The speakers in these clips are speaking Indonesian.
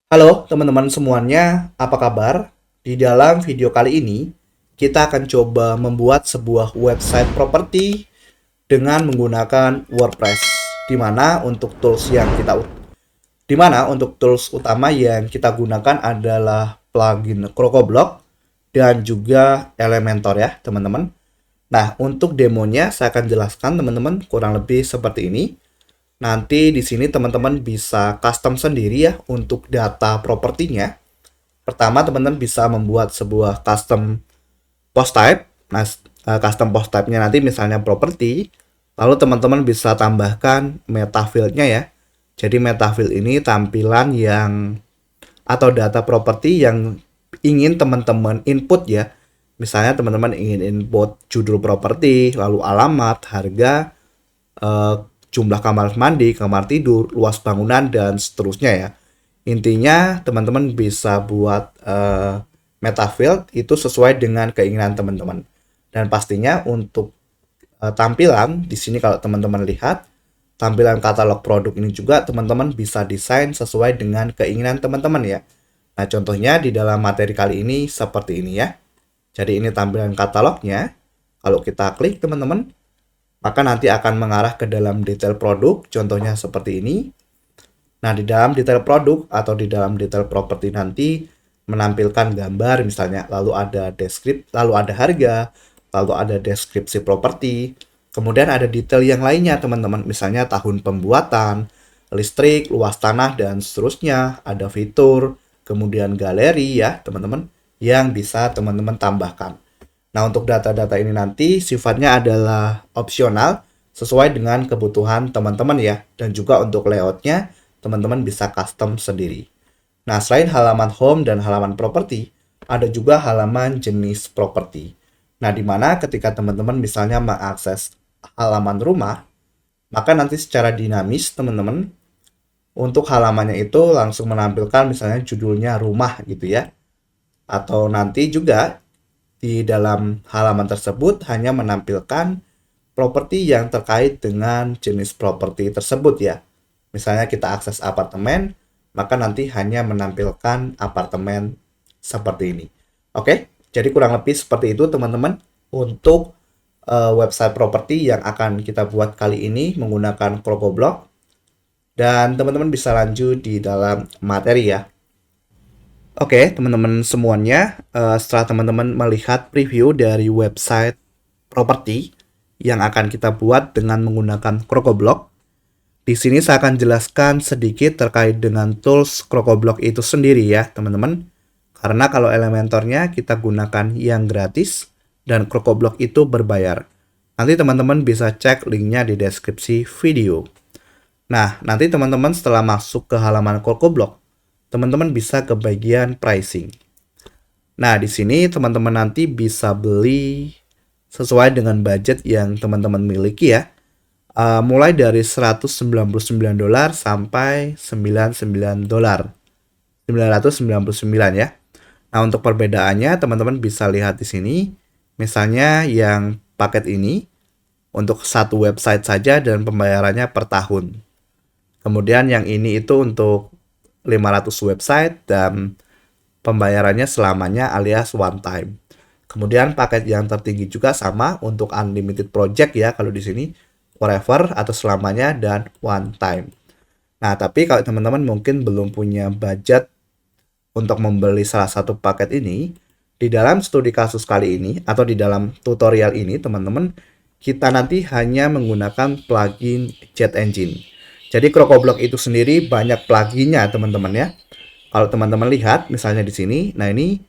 Halo teman-teman semuanya, apa kabar? Di dalam video kali ini, kita akan coba membuat sebuah website properti dengan menggunakan WordPress. Di mana untuk tools yang kita di mana untuk tools utama yang kita gunakan adalah plugin CrocoBlock dan juga Elementor ya, teman-teman. Nah, untuk demonya saya akan jelaskan teman-teman kurang lebih seperti ini. Nanti di sini teman-teman bisa custom sendiri ya untuk data propertinya. Pertama, teman-teman bisa membuat sebuah custom post type. Nah, custom post type-nya nanti misalnya property. Lalu teman-teman bisa tambahkan meta field-nya ya. Jadi meta field ini tampilan yang atau data properti yang ingin teman-teman input ya. Misalnya teman-teman ingin input judul properti, lalu alamat, harga, eh, jumlah kamar mandi, kamar tidur, luas bangunan, dan seterusnya ya. Intinya teman-teman bisa buat meta field itu sesuai dengan keinginan teman-teman. Dan pastinya untuk tampilan di sini kalau teman-teman lihat tampilan katalog produk ini juga teman-teman bisa desain sesuai dengan keinginan teman-teman ya. Nah, contohnya di dalam materi kali ini seperti ini ya. Jadi ini tampilan katalognya. Kalau kita klik teman-teman, maka nanti akan mengarah ke dalam detail produk, contohnya seperti ini. Nah, di dalam detail produk atau di dalam detail properti nanti menampilkan gambar misalnya, lalu ada deskripsi, lalu ada harga, lalu ada deskripsi properti, kemudian ada detail yang lainnya teman-teman, misalnya tahun pembuatan, listrik, luas tanah, dan seterusnya, ada fitur, kemudian galeri ya teman-teman, yang bisa teman-teman tambahkan. Nah, untuk data-data ini nanti sifatnya adalah opsional sesuai dengan kebutuhan teman-teman ya. Dan juga untuk layoutnya, teman-teman bisa custom sendiri. Nah, selain halaman home dan halaman properti, ada juga halaman jenis properti. Nah, di mana ketika teman-teman misalnya mengakses halaman rumah, maka nanti secara dinamis teman-teman untuk halamannya itu langsung menampilkan misalnya judulnya rumah gitu ya. Atau nanti juga di dalam halaman tersebut hanya menampilkan properti yang terkait dengan jenis properti tersebut ya. Misalnya kita akses apartemen, maka nanti hanya menampilkan apartemen seperti ini. Oke, jadi kurang lebih seperti itu teman-teman untuk website properti yang akan kita buat kali ini menggunakan CrocoBlock. Dan teman-teman bisa lanjut di dalam materi ya. Oke, teman-teman semuanya, setelah teman-teman melihat preview dari website properti yang akan kita buat dengan menggunakan CrocoBlock, di sini saya akan jelaskan sedikit terkait dengan tools CrocoBlock itu sendiri ya, teman-teman. Karena kalau Elementornya kita gunakan yang gratis dan CrocoBlock itu berbayar. Nanti teman-teman bisa cek linknya di deskripsi video. Nah, nanti teman-teman setelah masuk ke halaman CrocoBlock, teman-teman bisa ke bagian pricing. Nah, di sini teman-teman nanti bisa beli sesuai dengan budget yang teman-teman miliki ya. Mulai dari $199 sampai $99. 999 ya. Nah, untuk perbedaannya teman-teman bisa lihat di sini. Misalnya yang paket ini untuk satu website saja dan pembayarannya per tahun. Kemudian yang ini itu untuk 500 website dan pembayarannya selamanya alias one time. Kemudian paket yang tertinggi juga sama untuk unlimited project ya kalau di sini forever atau selamanya dan one time. Nah, tapi kalau teman-teman mungkin belum punya budget untuk membeli salah satu paket ini, di dalam studi kasus kali ini atau di dalam tutorial ini teman-teman kita nanti hanya menggunakan plugin Jet Engine. Jadi CrocoBlock itu sendiri banyak pluginnya teman-teman ya. Kalau teman-teman lihat misalnya di sini, nah ini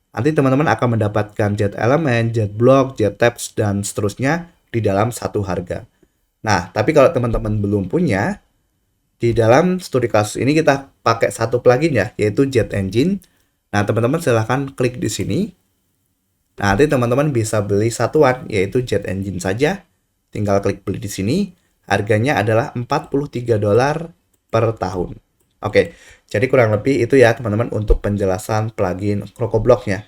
nanti teman-teman akan mendapatkan Jet Element, Jet Block, Jet Tabs dan seterusnya di dalam satu harga. Nah, tapi kalau teman-teman belum punya, di dalam studi kasus ini kita pakai satu plugin ya, yaitu Jet Engine. Nah, teman-teman silahkan klik di sini. Nah, nanti teman-teman bisa beli satuan, yaitu Jet Engine saja. Tinggal klik beli di sini. Harganya adalah $43 per tahun. Oke, jadi kurang lebih itu ya teman-teman untuk penjelasan plugin CrocoBlock-nya.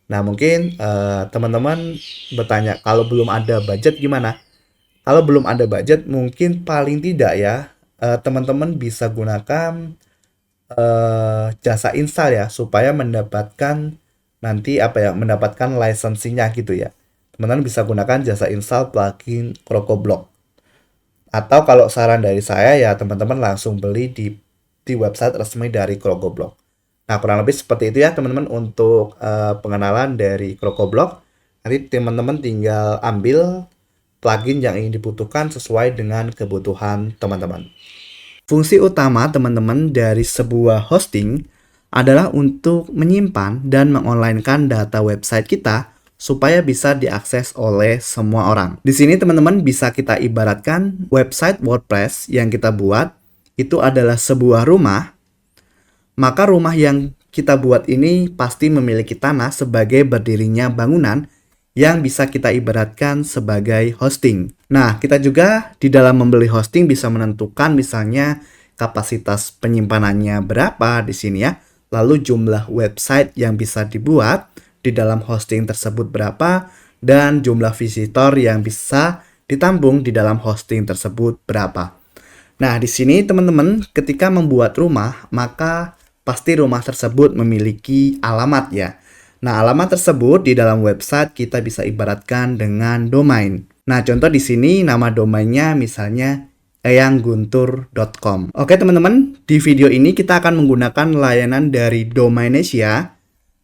Nah, mungkin teman-teman bertanya, kalau belum ada budget gimana? Kalau belum ada budget, mungkin paling tidak ya, teman-teman bisa gunakan jasa install ya, supaya mendapatkan mendapatkan licensing-nya gitu ya. Teman-teman bisa gunakan jasa install plugin CrocoBlock. Atau kalau saran dari saya ya teman-teman langsung beli di website resmi dari CrocoBlock. Nah, kurang lebih seperti itu ya teman-teman untuk pengenalan dari CrocoBlock. Nanti teman-teman tinggal ambil plugin yang ingin dibutuhkan sesuai dengan kebutuhan teman-teman. Fungsi utama teman-teman dari sebuah hosting adalah untuk menyimpan dan mengonlinekan data website kita supaya bisa diakses oleh semua orang. Di sini teman-teman bisa kita ibaratkan website WordPress yang kita buat itu adalah sebuah rumah, maka rumah yang kita buat ini pasti memiliki tanah sebagai berdirinya bangunan yang bisa kita ibaratkan sebagai hosting. Nah, kita juga di dalam membeli hosting bisa menentukan misalnya kapasitas penyimpanannya berapa di sini ya. Lalu jumlah website yang bisa dibuat di dalam hosting tersebut berapa dan jumlah visitor yang bisa ditampung di dalam hosting tersebut berapa. Nah, di sini teman-teman ketika membuat rumah, maka pasti rumah tersebut memiliki alamat ya. Nah, alamat tersebut di dalam website kita bisa ibaratkan dengan domain. Nah, contoh di sini nama domainnya misalnya eyangguntur.com. Oke teman-teman, di video ini kita akan menggunakan layanan dari Domainesia.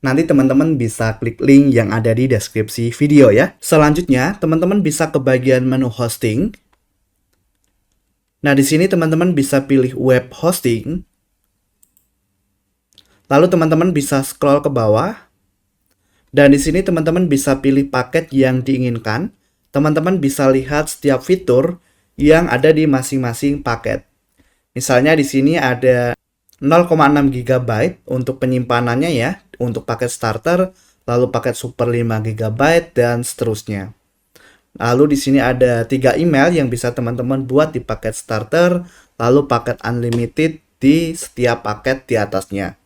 Nanti teman-teman bisa klik link yang ada di deskripsi video ya. Selanjutnya, teman-teman bisa ke bagian menu hosting. Nah, di sini teman-teman bisa pilih web hosting. Lalu teman-teman bisa scroll ke bawah. Dan di sini teman-teman bisa pilih paket yang diinginkan. Teman-teman bisa lihat setiap fitur yang ada di masing-masing paket. Misalnya di sini ada 0,6 GB untuk penyimpanannya ya, untuk paket starter, lalu paket super 5 GB dan seterusnya. Lalu di sini ada 3 email yang bisa teman-teman buat di paket starter, lalu paket unlimited di setiap paket di atasnya.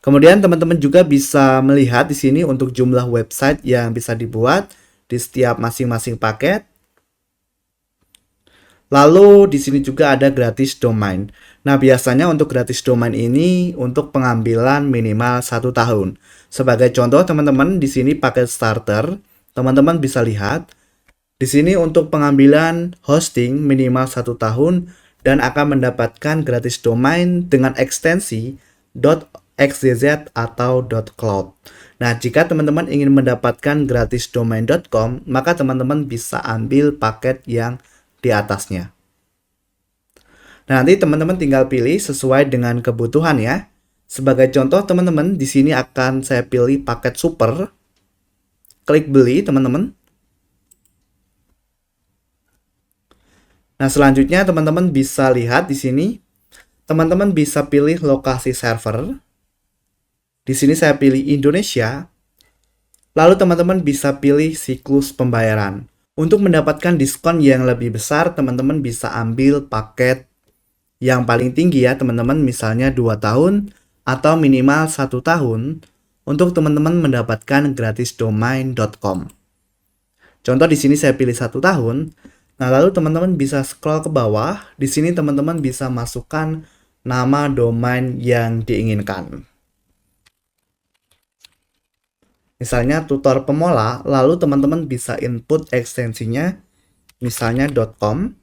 Kemudian teman-teman juga bisa melihat di sini untuk jumlah website yang bisa dibuat di setiap masing-masing paket. Lalu di sini juga ada gratis domain. Nah, biasanya untuk gratis domain ini untuk pengambilan minimal 1 tahun. Sebagai contoh teman-teman di sini paket starter, teman-teman bisa lihat di sini untuk pengambilan hosting minimal 1 tahun dan akan mendapatkan gratis domain dengan ekstensi .xyz atau .cloud. Nah, jika teman-teman ingin mendapatkan gratis domain.com, maka teman-teman bisa ambil paket yang di atasnya. Nah, nanti teman-teman tinggal pilih sesuai dengan kebutuhan ya. Sebagai contoh, teman-teman di sini akan saya pilih paket super. Klik beli, teman-teman. Nah, selanjutnya teman-teman bisa lihat di sini. Teman-teman bisa pilih lokasi server. Di sini saya pilih Indonesia. Lalu teman-teman bisa pilih siklus pembayaran. Untuk mendapatkan diskon yang lebih besar, teman-teman bisa ambil paket yang paling tinggi ya, teman-teman, misalnya 2 tahun atau minimal 1 tahun untuk teman-teman mendapatkan gratis domain.com. Contoh di sini saya pilih 1 tahun. Nah, lalu teman-teman bisa scroll ke bawah. Di sini teman-teman bisa masukkan nama domain yang diinginkan. Misalnya tutor pemula, lalu teman-teman bisa input ekstensinya misalnya .com.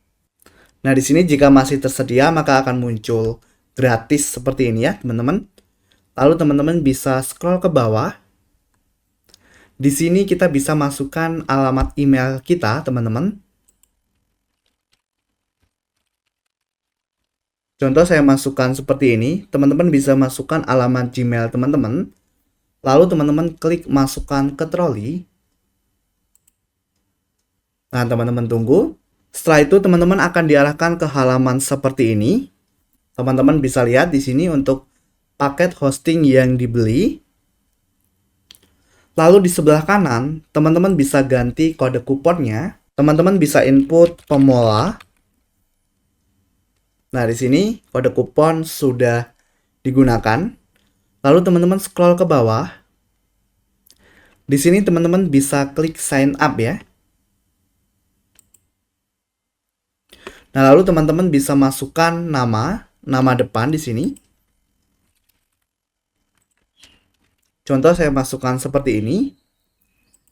Nah, di sini jika masih tersedia maka akan muncul gratis seperti ini ya, teman-teman. Lalu teman-teman bisa scroll ke bawah. Di sini kita bisa masukkan alamat email kita, teman-teman. Contoh saya masukkan seperti ini, teman-teman bisa masukkan alamat Gmail teman-teman. Lalu teman-teman klik masukkan ke troli. Nah, teman-teman tunggu. Setelah itu teman-teman akan diarahkan ke halaman seperti ini. Teman-teman bisa lihat di sini untuk paket hosting yang dibeli. Lalu di sebelah kanan, teman-teman bisa ganti kode kuponnya. Teman-teman bisa input pemula. Nah, di sini kode kupon sudah digunakan. Lalu teman-teman scroll ke bawah. Di sini teman-teman bisa klik sign up ya. Nah, lalu teman-teman bisa masukkan nama depan di sini. Contoh saya masukkan seperti ini.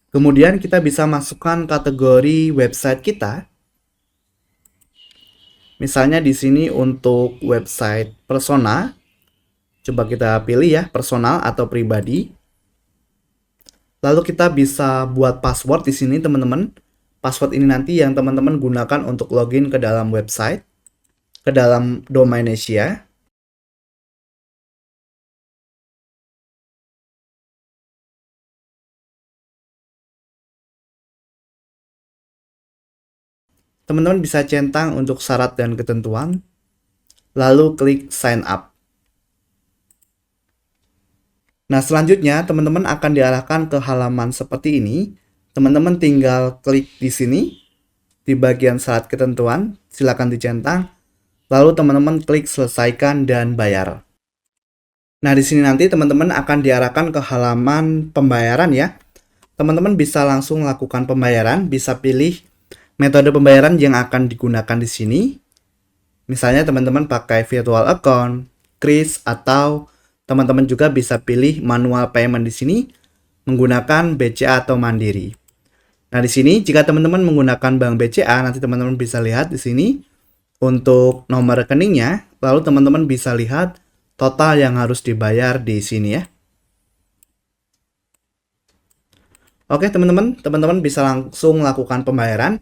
Kemudian kita bisa masukkan kategori website kita. Misalnya di sini untuk website persona. Coba kita pilih ya, personal atau pribadi. Lalu kita bisa buat password di sini, teman-teman. Password ini nanti yang teman-teman gunakan untuk login ke dalam website, ke dalam domain Asia. Teman-teman bisa centang untuk syarat dan ketentuan, lalu klik sign up. Nah, selanjutnya teman-teman akan diarahkan ke halaman seperti ini. Teman-teman tinggal klik di sini, di bagian syarat ketentuan, silakan dicentang, lalu teman-teman klik selesaikan dan bayar. Nah, di sini nanti teman-teman akan diarahkan ke halaman pembayaran ya. Teman-teman bisa langsung lakukan pembayaran, bisa pilih metode pembayaran yang akan digunakan di sini. Misalnya teman-teman pakai virtual account, kris, atau teman-teman juga bisa pilih manual payment di sini menggunakan BCA atau Mandiri. Nah, di sini jika teman-teman menggunakan bank BCA, nanti teman-teman bisa lihat di sini untuk nomor rekeningnya, lalu teman-teman bisa lihat total yang harus dibayar di sini ya. Oke, teman-teman bisa langsung lakukan pembayaran.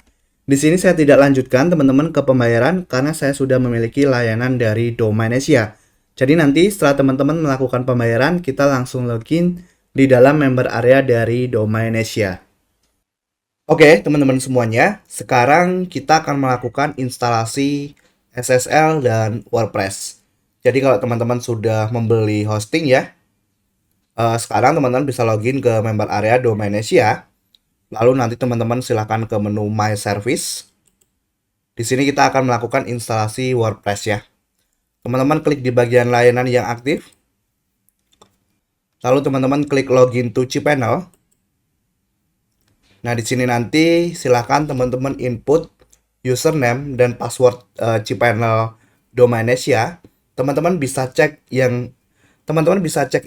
Di sini saya tidak lanjutkan teman-teman ke pembayaran karena saya sudah memiliki layanan dari Domain Asia. Jadi nanti setelah teman-teman melakukan pembayaran, kita langsung login di dalam member area dari Domain Asia. Oke, teman-teman semuanya, sekarang kita akan melakukan instalasi SSL dan WordPress. Jadi kalau teman-teman sudah membeli hosting ya, sekarang teman-teman bisa login ke member area Domain Asia. Lalu nanti teman-teman silahkan ke menu My Service. Di sini kita akan melakukan instalasi WordPress ya. Teman-teman klik di bagian layanan yang aktif. Lalu teman-teman klik login to cPanel. Nah, di sini nanti silahkan teman-teman input username dan password cPanel Domain Asia. Teman-teman bisa cek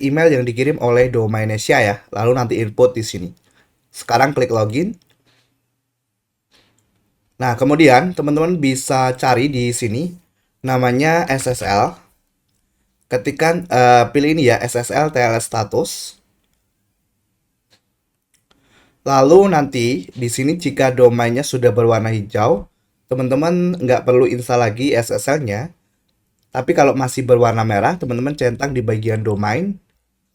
email yang dikirim oleh Domain Asia ya. Lalu nanti input di sini. Sekarang klik login. Nah, kemudian teman-teman bisa cari di sini namanya SSL. Ketika pilih ini ya, SSL TLS status. Lalu nanti di sini jika domainnya sudah berwarna hijau, teman-teman nggak perlu install lagi SSL-nya. Tapi kalau masih berwarna merah, teman-teman centang di bagian domain,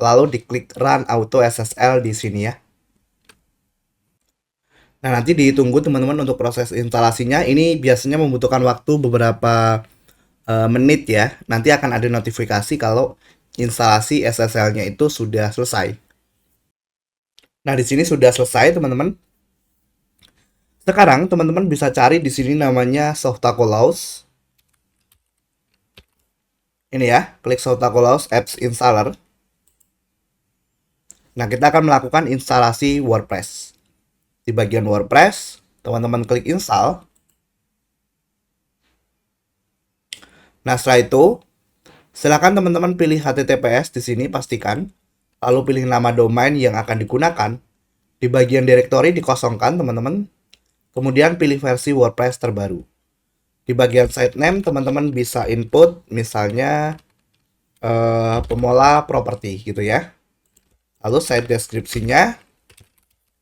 lalu diklik Run Auto SSL di sini ya. Nah, nanti ditunggu teman-teman untuk proses instalasinya. Ini biasanya membutuhkan waktu beberapa menit ya. Nanti akan ada notifikasi kalau instalasi SSL-nya itu sudah selesai. Nah, di sini sudah selesai, teman-teman. Sekarang teman-teman bisa cari di sini namanya Softaculous. Ini ya, klik Softaculous Apps Installer. Nah, kita akan melakukan instalasi WordPress. Di bagian WordPress, teman-teman klik install. Nah, setelah itu, silakan teman-teman pilih HTTPS di sini, pastikan. Lalu pilih nama domain yang akan digunakan. Di bagian directory dikosongkan, teman-teman. Kemudian pilih versi WordPress terbaru. Di bagian site name, teman-teman bisa input, misalnya Pemola Property gitu ya. Lalu site deskripsinya,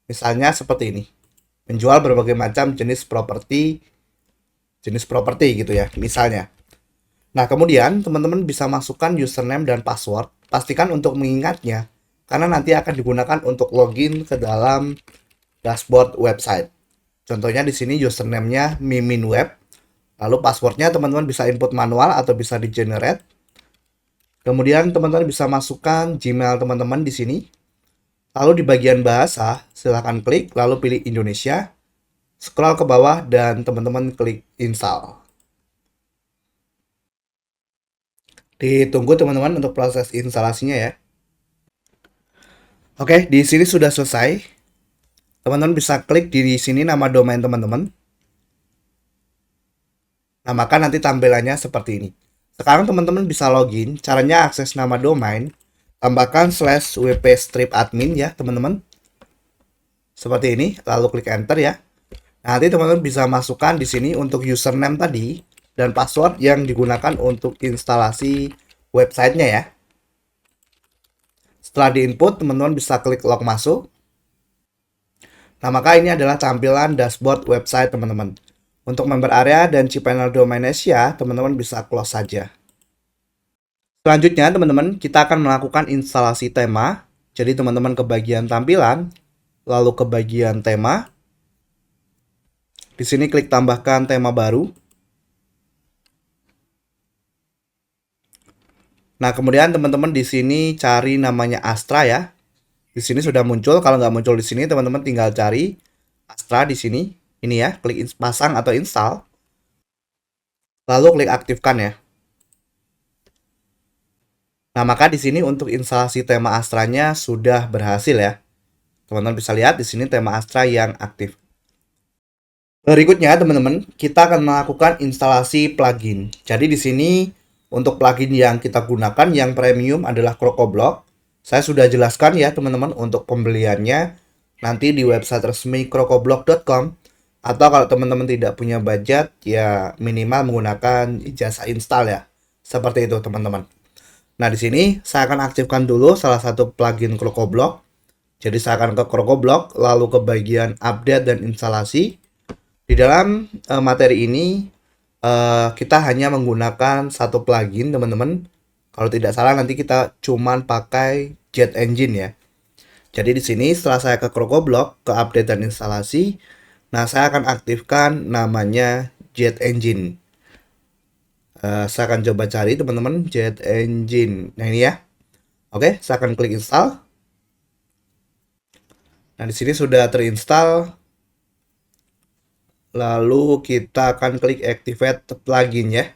misalnya seperti ini. Menjual berbagai macam jenis properti gitu ya, misalnya. Nah, kemudian teman-teman bisa masukkan username dan password. Pastikan untuk mengingatnya, karena nanti akan digunakan untuk login ke dalam dashboard website. Contohnya di sini username-nya miminweb. Lalu passwordnya teman-teman bisa input manual atau bisa di-generate. Kemudian teman-teman bisa masukkan Gmail teman-teman di sini. Lalu di bagian bahasa, silahkan klik, lalu pilih Indonesia. Scroll ke bawah dan teman-teman klik install. Ditunggu teman-teman untuk proses instalasinya ya. Oke, di sini sudah selesai. Teman-teman bisa klik di sini nama domain teman-teman. Nah, maka nanti tampilannya seperti ini. Sekarang teman-teman bisa login. Caranya akses nama domain. tambahkan /wp strip admin ya teman-teman. Seperti ini, lalu klik enter ya. Nanti teman-teman bisa masukkan di sini untuk username tadi dan password yang digunakan untuk instalasi websitenya ya. Setelah diinput, teman-teman bisa klik log masuk. Nah, maka ini adalah tampilan dashboard website teman-teman. Untuk member area dan cPanel Domain Asia, teman-teman bisa close saja. Selanjutnya, teman-teman, kita akan melakukan instalasi tema. Jadi, teman-teman ke bagian tampilan, lalu ke bagian tema. Di sini klik tambahkan tema baru. Nah, kemudian teman-teman di sini cari namanya Astra ya. Di sini sudah muncul. Kalau nggak muncul di sini, teman-teman tinggal cari Astra di sini. Ini ya, klik pasang atau install. Lalu klik aktifkan ya. Nah, maka di sini untuk instalasi tema Astra-nya sudah berhasil ya. Teman-teman bisa lihat di sini tema Astra yang aktif. Berikutnya, teman-teman, kita akan melakukan instalasi plugin. Jadi di sini untuk plugin yang kita gunakan yang premium adalah CrocoBlock. Saya sudah jelaskan ya, teman-teman, untuk pembeliannya nanti di website resmi crocoblock.com. Atau kalau teman-teman tidak punya budget, ya minimal menggunakan ijazah install ya. Seperti itu, teman-teman. Nah, di sini saya akan aktifkan dulu salah satu plugin CrocoBlock. Jadi saya akan ke CrocoBlock, lalu ke bagian update dan instalasi. Di dalam materi ini kita hanya menggunakan satu plugin, teman-teman. Kalau tidak salah nanti kita cuman pakai Jet Engine ya. Jadi di sini setelah saya ke CrocoBlock, ke update dan instalasi, nah saya akan aktifkan namanya Jet Engine. Saya akan coba cari teman-teman Jet Engine. Nah ini ya. Oke, saya akan klik install. Nah di sini sudah terinstall. Lalu kita akan klik activate plugin ya.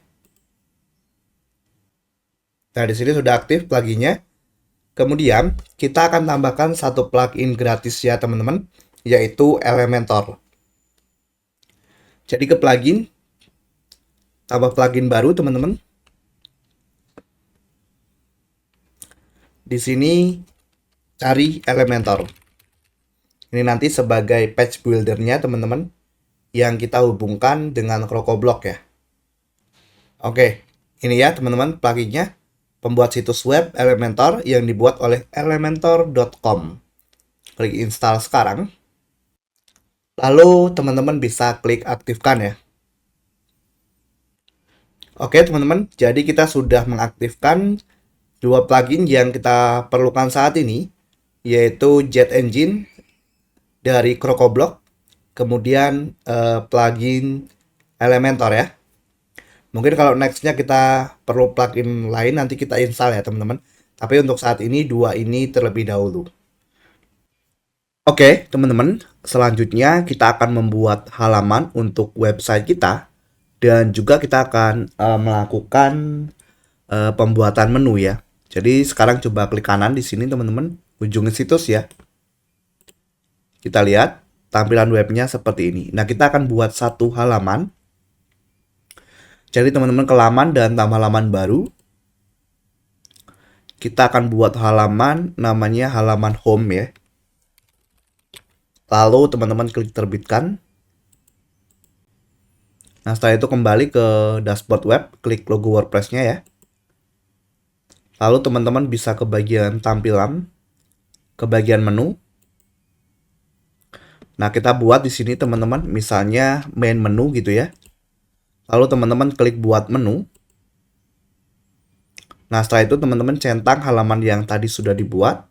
Nah di sini sudah aktif pluginnya. Kemudian kita akan tambahkan satu plugin gratis ya teman-teman, yaitu Elementor. Jadi ke plugin, tambah plugin baru teman-teman. Di sini cari Elementor. Ini nanti sebagai page buildernya teman-teman yang kita hubungkan dengan CrocoBlock ya. Oke, ini ya teman-teman pluginnya. Pembuat situs web Elementor yang dibuat oleh elementor.com. Klik install sekarang. Lalu teman-teman bisa klik aktifkan ya. Oke teman-teman, jadi kita sudah mengaktifkan dua plugin yang kita perlukan saat ini, yaitu Jet Engine dari CrocoBlock, kemudian plugin Elementor ya. Mungkin kalau nextnya kita perlu plugin lain nanti kita install ya teman-teman. Tapi untuk saat ini dua ini terlebih dahulu. Oke teman-teman, selanjutnya kita akan membuat halaman untuk website kita. Dan juga kita akan melakukan pembuatan menu ya. Jadi sekarang coba klik kanan di sini teman-teman, ujung situs ya. Kita lihat tampilan webnya seperti ini. Nah kita akan buat satu halaman. Jadi teman-teman ke halaman dan tambah halaman baru. Kita akan buat halaman namanya halaman home ya. Lalu teman-teman klik terbitkan. Nah setelah itu kembali ke dashboard web, klik logo WordPress-nya ya. Lalu teman-teman bisa ke bagian tampilan, ke bagian menu. Nah kita buat di sini teman-teman, misalnya main menu gitu ya. Lalu teman-teman klik buat menu. Nah setelah itu teman-teman centang halaman yang tadi sudah dibuat.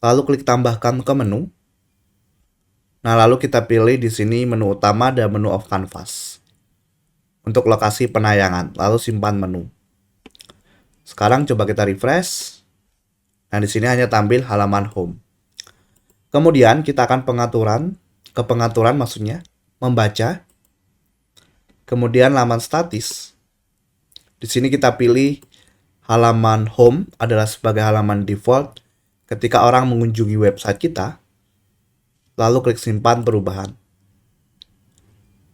Lalu klik tambahkan ke menu. Nah lalu kita pilih di sini menu utama dan menu of canvas. Untuk lokasi penayangan. Lalu simpan menu. Sekarang coba kita refresh. Nah di sini hanya tampil halaman home. Kemudian kita akan ke pengaturan maksudnya, membaca. Kemudian halaman statis. Di sini kita pilih halaman home adalah sebagai halaman default ketika orang mengunjungi website kita. Lalu klik simpan perubahan.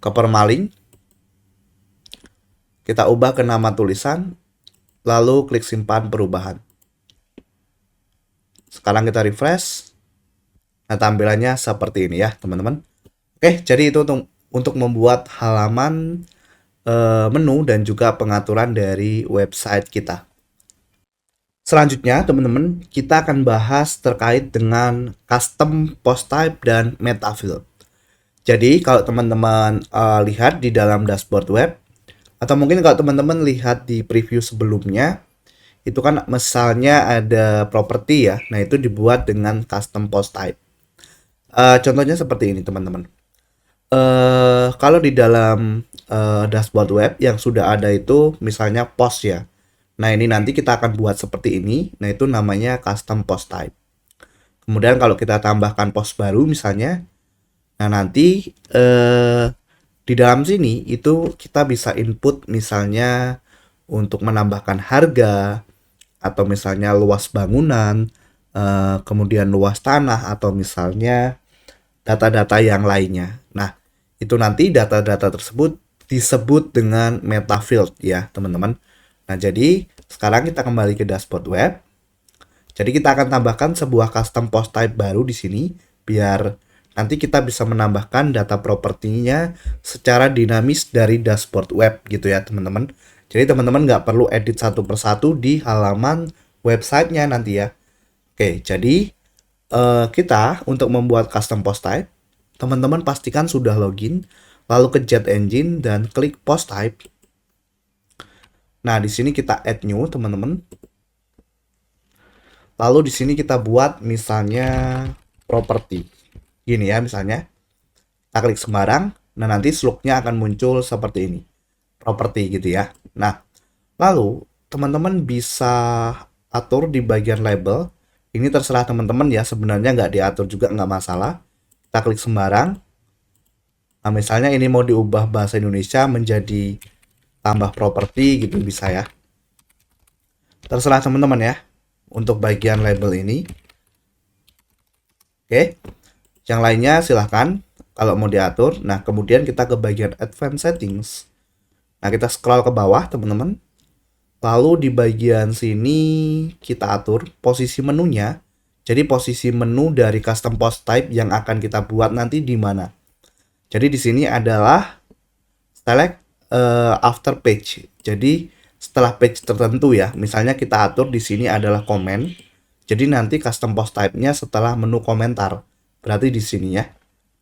Ke permalink. Kita ubah ke nama tulisan. Lalu klik simpan perubahan. sekarang kita refresh. Nah, tampilannya seperti ini ya, teman-teman. Oke, jadi itu untuk membuat halaman menu dan juga pengaturan dari website kita. Selanjutnya, teman-teman, kita akan bahas terkait dengan custom post type dan meta field. Jadi, kalau teman-teman lihat di dalam dashboard web, atau mungkin kalau teman-teman lihat di preview sebelumnya, itu kan misalnya ada properti ya. Nah, itu dibuat dengan custom post type. Contohnya seperti ini, teman-teman. Kalau di dalam dashboard web yang sudah ada itu misalnya post ya. Nah, ini nanti kita akan buat seperti ini. Nah, itu namanya custom post type. Kemudian kalau kita tambahkan post baru misalnya, nah nanti di dalam sini itu kita bisa input misalnya untuk menambahkan harga atau misalnya luas bangunan, kemudian luas tanah atau misalnya data-data yang lainnya. Nah, itu nanti data-data tersebut disebut dengan meta field ya, teman-teman. Nah, jadi sekarang kita kembali ke dashboard web. Jadi kita akan tambahkan sebuah custom post type baru di sini biar nanti kita bisa menambahkan data propertinya secara dinamis dari dashboard web gitu ya, teman-teman. Jadi teman-teman nggak perlu edit satu persatu di halaman websitenya nanti ya. Oke, jadi kita untuk membuat custom post type, teman-teman pastikan sudah login, lalu ke Jet Engine dan klik post type. Nah, di sini kita add new, teman-teman. Lalu di sini kita buat misalnya property. Gini ya misalnya. Kita klik sembarang, nah nanti slugnya akan muncul seperti ini. Property gitu ya. Nah, lalu teman-teman bisa atur di bagian label. Ini terserah teman-teman ya, sebenarnya nggak diatur juga nggak masalah. Kita klik sembarang. Nah, misalnya ini mau diubah bahasa Indonesia menjadi tambah properti gitu bisa ya. Terserah teman-teman ya untuk bagian label ini. Oke. Yang lainnya silahkan kalau mau diatur. Nah, kemudian kita ke bagian advanced settings. Nah, kita scroll ke bawah, teman-teman. Lalu di bagian sini kita atur posisi menunya. Jadi posisi menu dari custom post type yang akan kita buat nanti di mana. Jadi di sini adalah select after page. Jadi setelah page tertentu ya. Misalnya kita atur di sini adalah comment. Jadi nanti custom post type-nya setelah menu komentar. Berarti di sini ya.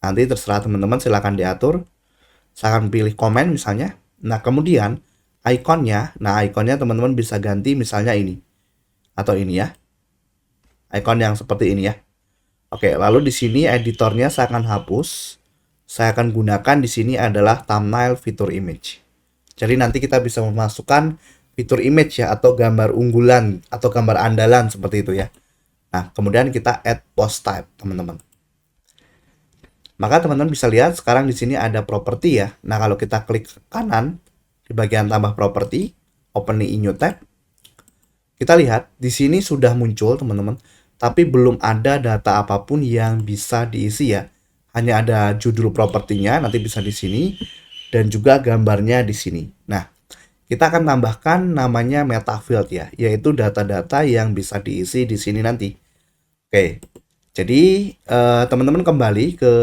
Nanti terserah teman-teman silahkan diatur. Saya akan pilih comment misalnya. Nah, kemudian ikonnya, teman-teman bisa ganti misalnya ini atau ini ya. Icon yang seperti ini ya. Oke, lalu di sini editornya saya akan hapus. Saya akan gunakan di sini adalah thumbnail fitur image. Jadi nanti kita bisa memasukkan fitur image ya atau gambar unggulan atau gambar andalan seperti itu ya. Nah, kemudian kita add post type, teman-teman. Maka teman-teman bisa lihat sekarang di sini ada properti ya. Nah, kalau kita klik kanan di bagian tambah properti, open in new tab, kita lihat di sini sudah muncul teman-teman, tapi belum ada data apapun yang bisa diisi ya. Hanya ada judul propertinya, nanti bisa di sini dan juga gambarnya di sini. Nah, kita akan tambahkan namanya meta field ya, yaitu data-data yang bisa diisi di sini nanti. Oke. Jadi teman-teman kembali ke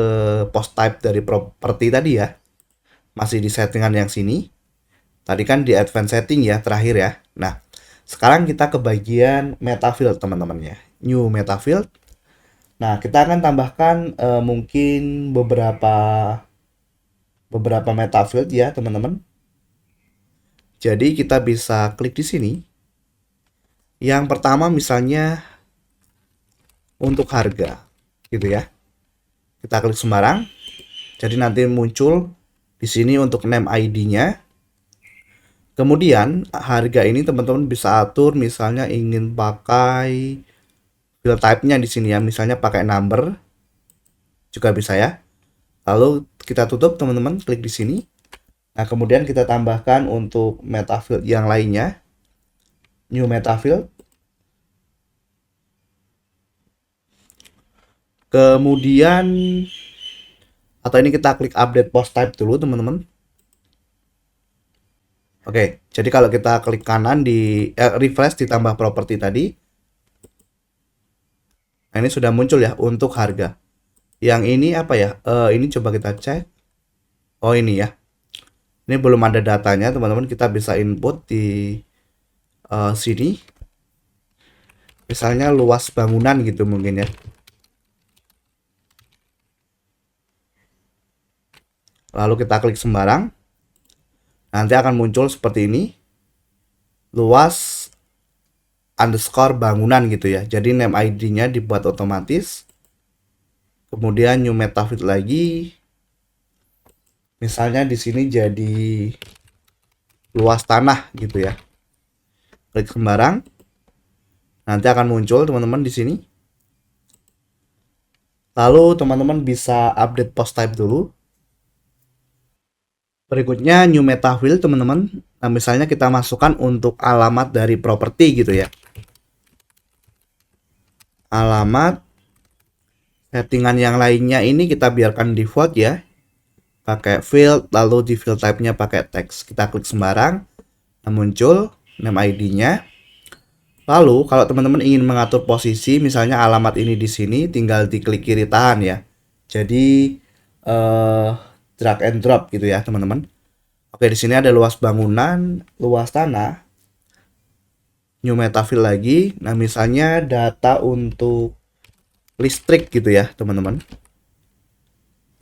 post type dari properti tadi ya. Masih di settingan yang sini. Tadi kan di advanced setting ya terakhir ya. Nah, sekarang kita ke bagian meta field teman-teman ya. New meta field. Nah, kita akan tambahkan mungkin beberapa meta field ya teman-teman. Jadi kita bisa klik di sini. Yang pertama misalnya untuk harga gitu ya. Kita klik sembarang. Jadi nanti muncul di sini untuk name ID-nya. Kemudian harga ini teman-teman bisa atur misalnya ingin pakai field type-nya di sini ya, misalnya pakai number juga bisa ya. Lalu kita tutup teman-teman, klik di sini. Nah, kemudian kita tambahkan untuk meta field yang lainnya. New meta field. Kemudian atau ini kita klik update post type dulu teman-teman. Oke, jadi kalau kita klik kanan di refresh ditambah properti tadi. Nah, ini sudah muncul ya untuk harga. Yang ini apa ya? Ini coba kita cek. Oh, ini ya. Ini belum ada datanya, teman-teman. Kita bisa input di sini. Misalnya luas bangunan gitu mungkin ya. Lalu kita klik sembarang. Nanti akan muncul seperti ini. Luas underscore bangunan gitu ya. Jadi name ID-nya dibuat otomatis. Kemudian new meta field lagi. Misalnya di sini jadi luas tanah gitu ya. Klik sembarang. Nanti akan muncul teman-teman di sini. Lalu teman-teman bisa update post type dulu. Berikutnya new meta field teman-teman. Nah, misalnya kita masukkan untuk alamat dari properti gitu ya. Alamat. Settingan yang lainnya ini kita biarkan default ya. Pakai field, lalu di field type-nya pakai teks. Kita klik sembarang. Nah, muncul name ID-nya. Lalu kalau teman-teman ingin mengatur posisi, misalnya alamat ini di sini, tinggal diklik kiri tahan ya. Jadi drag and drop gitu ya teman-teman. Oke, di sini ada luas bangunan, luas tanah, new meta field lagi. Nah, misalnya data untuk listrik gitu ya teman-teman.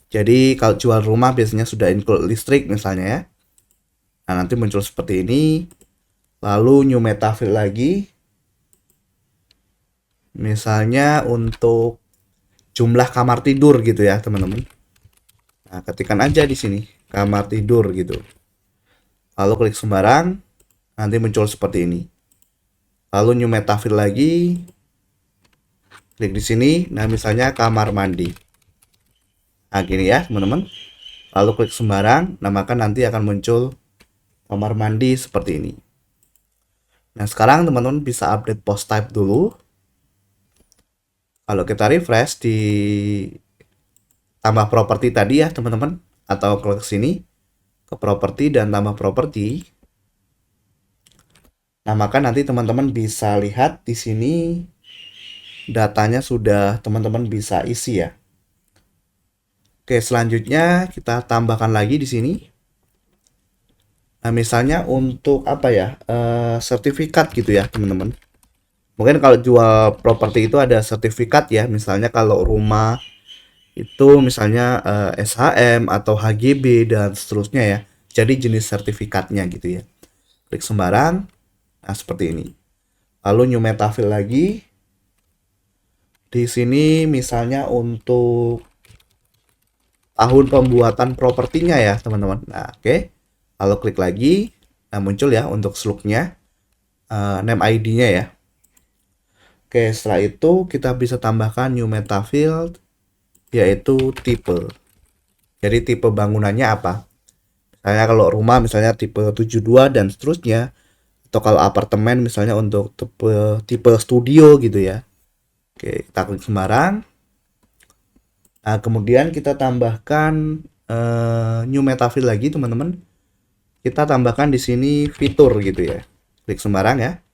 Jadi kalau jual rumah biasanya sudah include listrik misalnya ya. Nah, nanti muncul seperti ini. Lalu new meta field lagi. Misalnya untuk jumlah kamar tidur gitu ya teman-teman. Nah, ketikkan aja di sini kamar tidur gitu. Lalu klik sembarang, nanti muncul seperti ini. Lalu new meta field lagi. Klik di sini, nah misalnya kamar mandi. Nah, gini ya teman-teman. Lalu klik sembarang, nah maka nanti akan muncul kamar mandi seperti ini. Nah, sekarang teman-teman bisa update post type dulu. Kalau kita refresh di tambah properti tadi ya teman-teman, atau klik sini ke properti dan tambah properti. Nah, maka nanti teman-teman bisa lihat di sini datanya sudah teman-teman bisa isi ya. Oke, selanjutnya kita tambahkan lagi di sini. Nah, misalnya untuk apa ya? Sertifikat gitu ya, teman-teman. Mungkin kalau jual properti itu ada sertifikat ya, misalnya kalau rumah itu misalnya SHM atau HGB dan seterusnya ya. Jadi jenis sertifikatnya gitu ya. Klik sembarang. Nah, seperti ini. Lalu new meta field lagi. Di sini misalnya untuk tahun pembuatan propertinya ya, teman-teman. Nah, oke. Lalu klik lagi. Nah, muncul ya untuk slugnya. Name ID-nya ya. Oke, setelah itu kita bisa tambahkan new meta field yaitu tipe. Jadi tipe bangunannya apa? Misalnya kalau rumah misalnya tipe 72 dan seterusnya, atau kalau apartemen misalnya untuk tipe studio gitu ya. Oke, kita klik sembarang. Nah, kemudian kita tambahkan new meta field lagi teman-teman. Kita tambahkan di sini fitur gitu ya. Klik sembarang ya.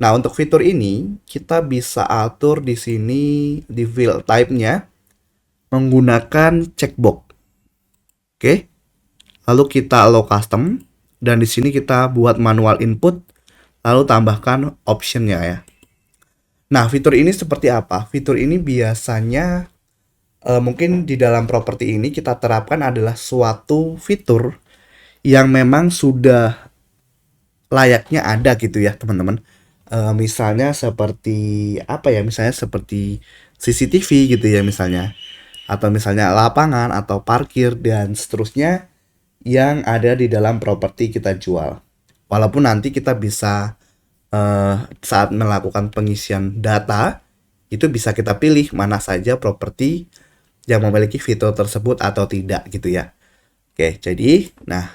Nah, untuk fitur ini kita bisa atur di sini di field type-nya menggunakan checkbox. Oke. Lalu kita allow custom dan di sini kita buat manual input lalu tambahkan option-nya ya. Nah, fitur ini seperti apa? Fitur ini biasanya mungkin di dalam properti ini kita terapkan adalah suatu fitur yang memang sudah layaknya ada gitu ya, teman-teman. Misalnya seperti apa ya? Misalnya seperti CCTV gitu ya misalnya. Atau misalnya lapangan atau parkir dan seterusnya yang ada di dalam properti kita jual. Walaupun nanti kita bisa saat melakukan pengisian data itu bisa kita pilih mana saja properti yang memiliki fitur tersebut atau tidak gitu ya. Oke, jadi nah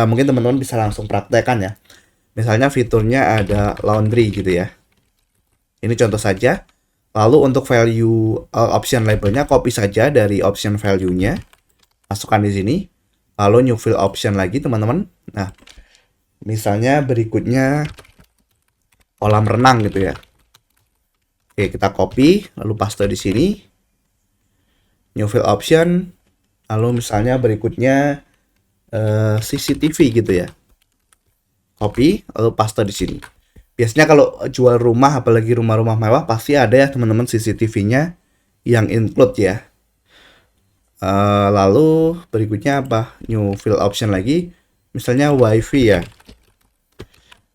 mungkin teman-teman bisa langsung praktekkan ya. Misalnya fiturnya ada laundry gitu ya. Ini contoh saja. Lalu untuk value option labelnya copy saja dari option value-nya. Masukkan di sini. Lalu new field option lagi teman-teman. Nah, misalnya berikutnya kolam renang gitu ya. Oke, kita copy, lalu paste di sini. New field option. Lalu misalnya berikutnya CCTV gitu ya. Copy, lalu paste di sini. Biasanya kalau jual rumah, apalagi rumah-rumah mewah, pasti ada ya teman-teman CCTV-nya yang include ya. Lalu berikutnya apa? New field option lagi. Misalnya WiFi ya.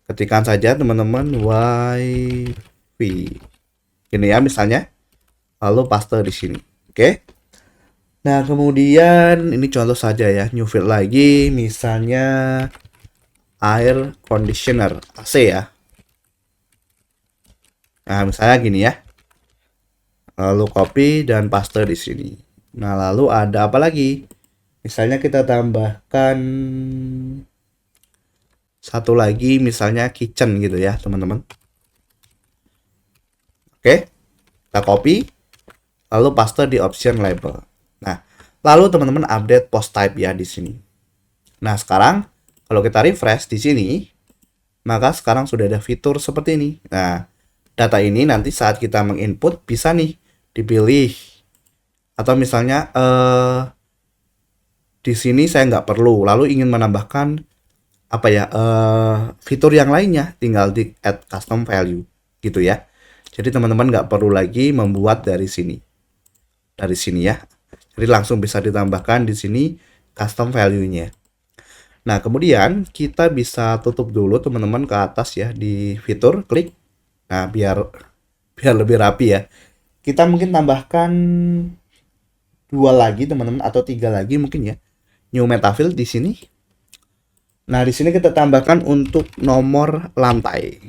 Ketikkan saja teman-teman WiFi. Ini ya misalnya. Lalu paste di sini. Oke. Nah, kemudian ini contoh saja ya, new field lagi, misalnya air conditioner, AC ya. Nah, misalnya gini ya. Lalu copy dan paste di sini. Nah, lalu ada apa lagi? Misalnya kita tambahkan satu lagi, misalnya kitchen gitu ya, teman-teman. Oke. Kita copy, lalu paste di option label. Nah, lalu teman-teman update post type ya di sini. Nah, sekarang kalau kita refresh di sini, maka sekarang sudah ada fitur seperti ini. Nah, data ini nanti saat kita menginput bisa nih dipilih. Atau misalnya di sini saya nggak perlu, lalu ingin menambahkan apa ya fitur yang lainnya, tinggal di add custom value gitu ya. Jadi teman-teman nggak perlu lagi membuat dari sini ya. Jadi langsung bisa ditambahkan di sini custom value-nya. Nah, kemudian kita bisa tutup dulu teman-teman ke atas ya di fitur, klik. Nah, biar lebih rapi ya. Kita mungkin tambahkan 2 lagi teman-teman atau 3 lagi mungkin ya. New metafield di sini. Nah, di sini kita tambahkan untuk nomor lantai.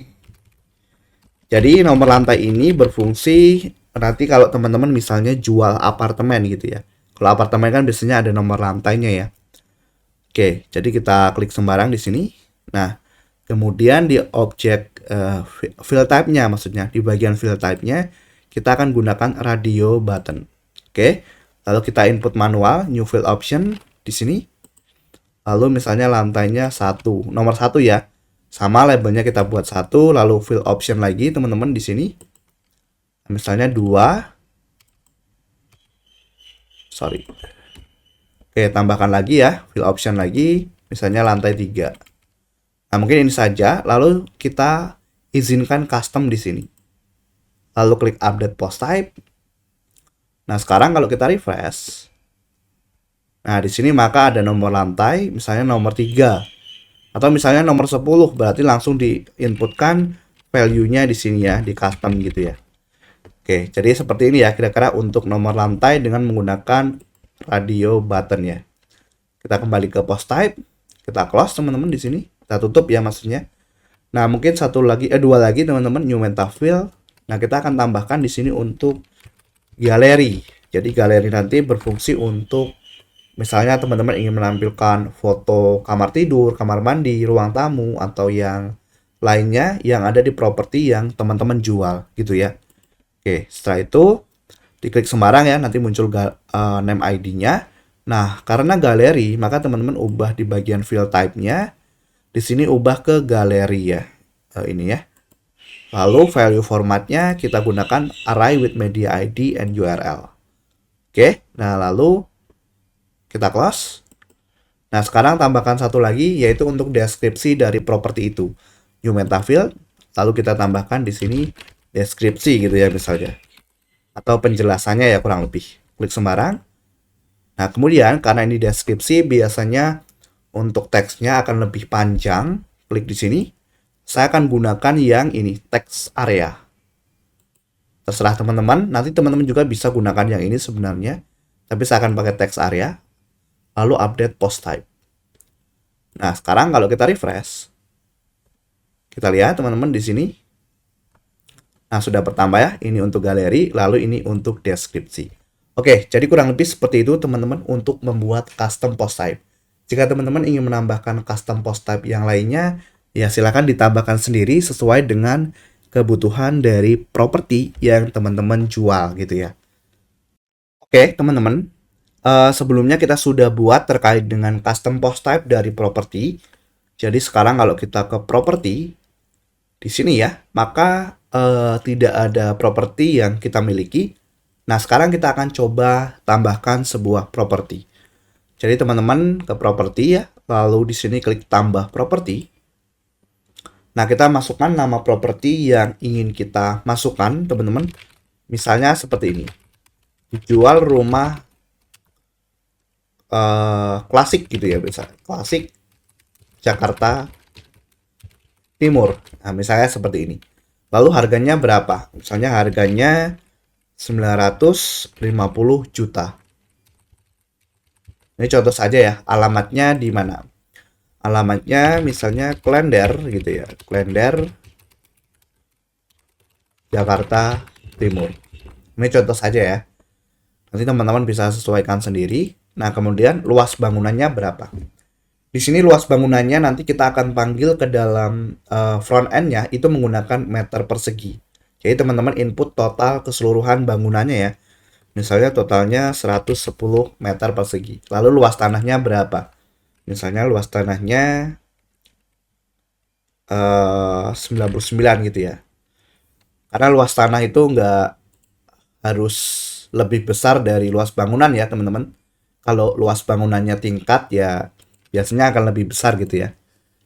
Jadi nomor lantai ini berfungsi nanti kalau teman-teman misalnya jual apartemen gitu ya. Kalau apartemen kan biasanya ada nomor lantainya ya. Oke, jadi kita klik sembarang di sini. Nah, kemudian di objek field type-nya, maksudnya di bagian field type-nya kita akan gunakan radio button. Oke, lalu kita input manual new field option di sini. Lalu misalnya lantainya 1, nomor 1 ya. Sama labelnya kita buat 1, lalu field option lagi teman-teman di sini. Misalnya 2. Sorry. Oke, tambahkan lagi ya, field option lagi, misalnya lantai 3. Nah, mungkin ini saja, lalu kita izinkan custom di sini. Lalu klik update post type. Nah, sekarang kalau kita refresh. Nah, di sini maka ada nomor lantai, misalnya nomor 3. Atau misalnya nomor 10, berarti langsung diinputkan value-nya di sini ya, di custom gitu ya. Oke, jadi seperti ini ya kira-kira untuk nomor lantai dengan menggunakan radio button ya. Kita kembali ke post type, kita close teman-teman di sini, kita tutup ya maksudnya. Nah, mungkin dua lagi teman-teman, new metafield. Nah, kita akan tambahkan di sini untuk galeri. Jadi galeri nanti berfungsi untuk misalnya teman-teman ingin menampilkan foto kamar tidur, kamar mandi, ruang tamu atau yang lainnya yang ada di properti yang teman-teman jual gitu ya. Oke, setelah itu diklik sembarang ya, nanti muncul name ID-nya. Nah, karena galeri, maka teman-teman ubah di bagian field type-nya. Di sini ubah ke galeri ya. Ini ya. Lalu value formatnya kita gunakan array with media ID and URL. Oke, nah lalu kita close. Nah, sekarang tambahkan satu lagi, yaitu untuk deskripsi dari properti itu. New metafield, lalu kita tambahkan di sini deskripsi gitu ya misalnya. Atau penjelasannya ya kurang lebih. Klik sembarang. Nah, kemudian karena ini deskripsi, biasanya untuk teksnya akan lebih panjang. Klik di sini. Saya akan gunakan yang ini, text area. Terserah teman-teman, nanti teman-teman juga bisa gunakan yang ini sebenarnya. Tapi saya akan pakai text area. Lalu update post type. Nah, sekarang kalau kita refresh. Kita lihat teman-teman di sini. Nah, sudah bertambah ya. Ini untuk galeri, lalu ini untuk deskripsi. Oke, jadi kurang lebih seperti itu teman-teman untuk membuat custom post type. Jika teman-teman ingin menambahkan custom post type yang lainnya, ya silakan ditambahkan sendiri sesuai dengan kebutuhan dari properti yang teman-teman jual gitu ya. Oke, teman-teman. Sebelumnya kita sudah buat terkait dengan custom post type dari properti. Jadi sekarang kalau kita ke properti, di sini ya, maka tidak ada properti yang kita miliki. Nah, sekarang kita akan coba tambahkan sebuah properti. Jadi teman-teman ke properti ya, lalu di sini klik tambah properti. Nah, kita masukkan nama properti yang ingin kita masukkan, teman-teman. Misalnya seperti ini. Dijual rumah klasik gitu ya, bisa. Klasik Jakarta Timur. Nah, misalnya seperti ini. Lalu harganya berapa? Misalnya harganya 950 juta. Ini contoh saja ya, alamatnya di mana? Alamatnya misalnya Klender gitu ya. Klender Jakarta Timur. Ini contoh saja ya. Nanti teman-teman bisa sesuaikan sendiri. Nah, kemudian luas bangunannya berapa? Di sini luas bangunannya nanti kita akan panggil ke dalam front end-nya itu menggunakan meter persegi. Jadi teman-teman input total keseluruhan bangunannya ya. Misalnya totalnya 110 meter persegi. Lalu luas tanahnya berapa? Misalnya luas tanahnya 99 gitu ya. Karena luas tanah itu nggak harus lebih besar dari luas bangunan ya teman-teman. Kalau luas bangunannya tingkat ya biasanya akan lebih besar gitu ya.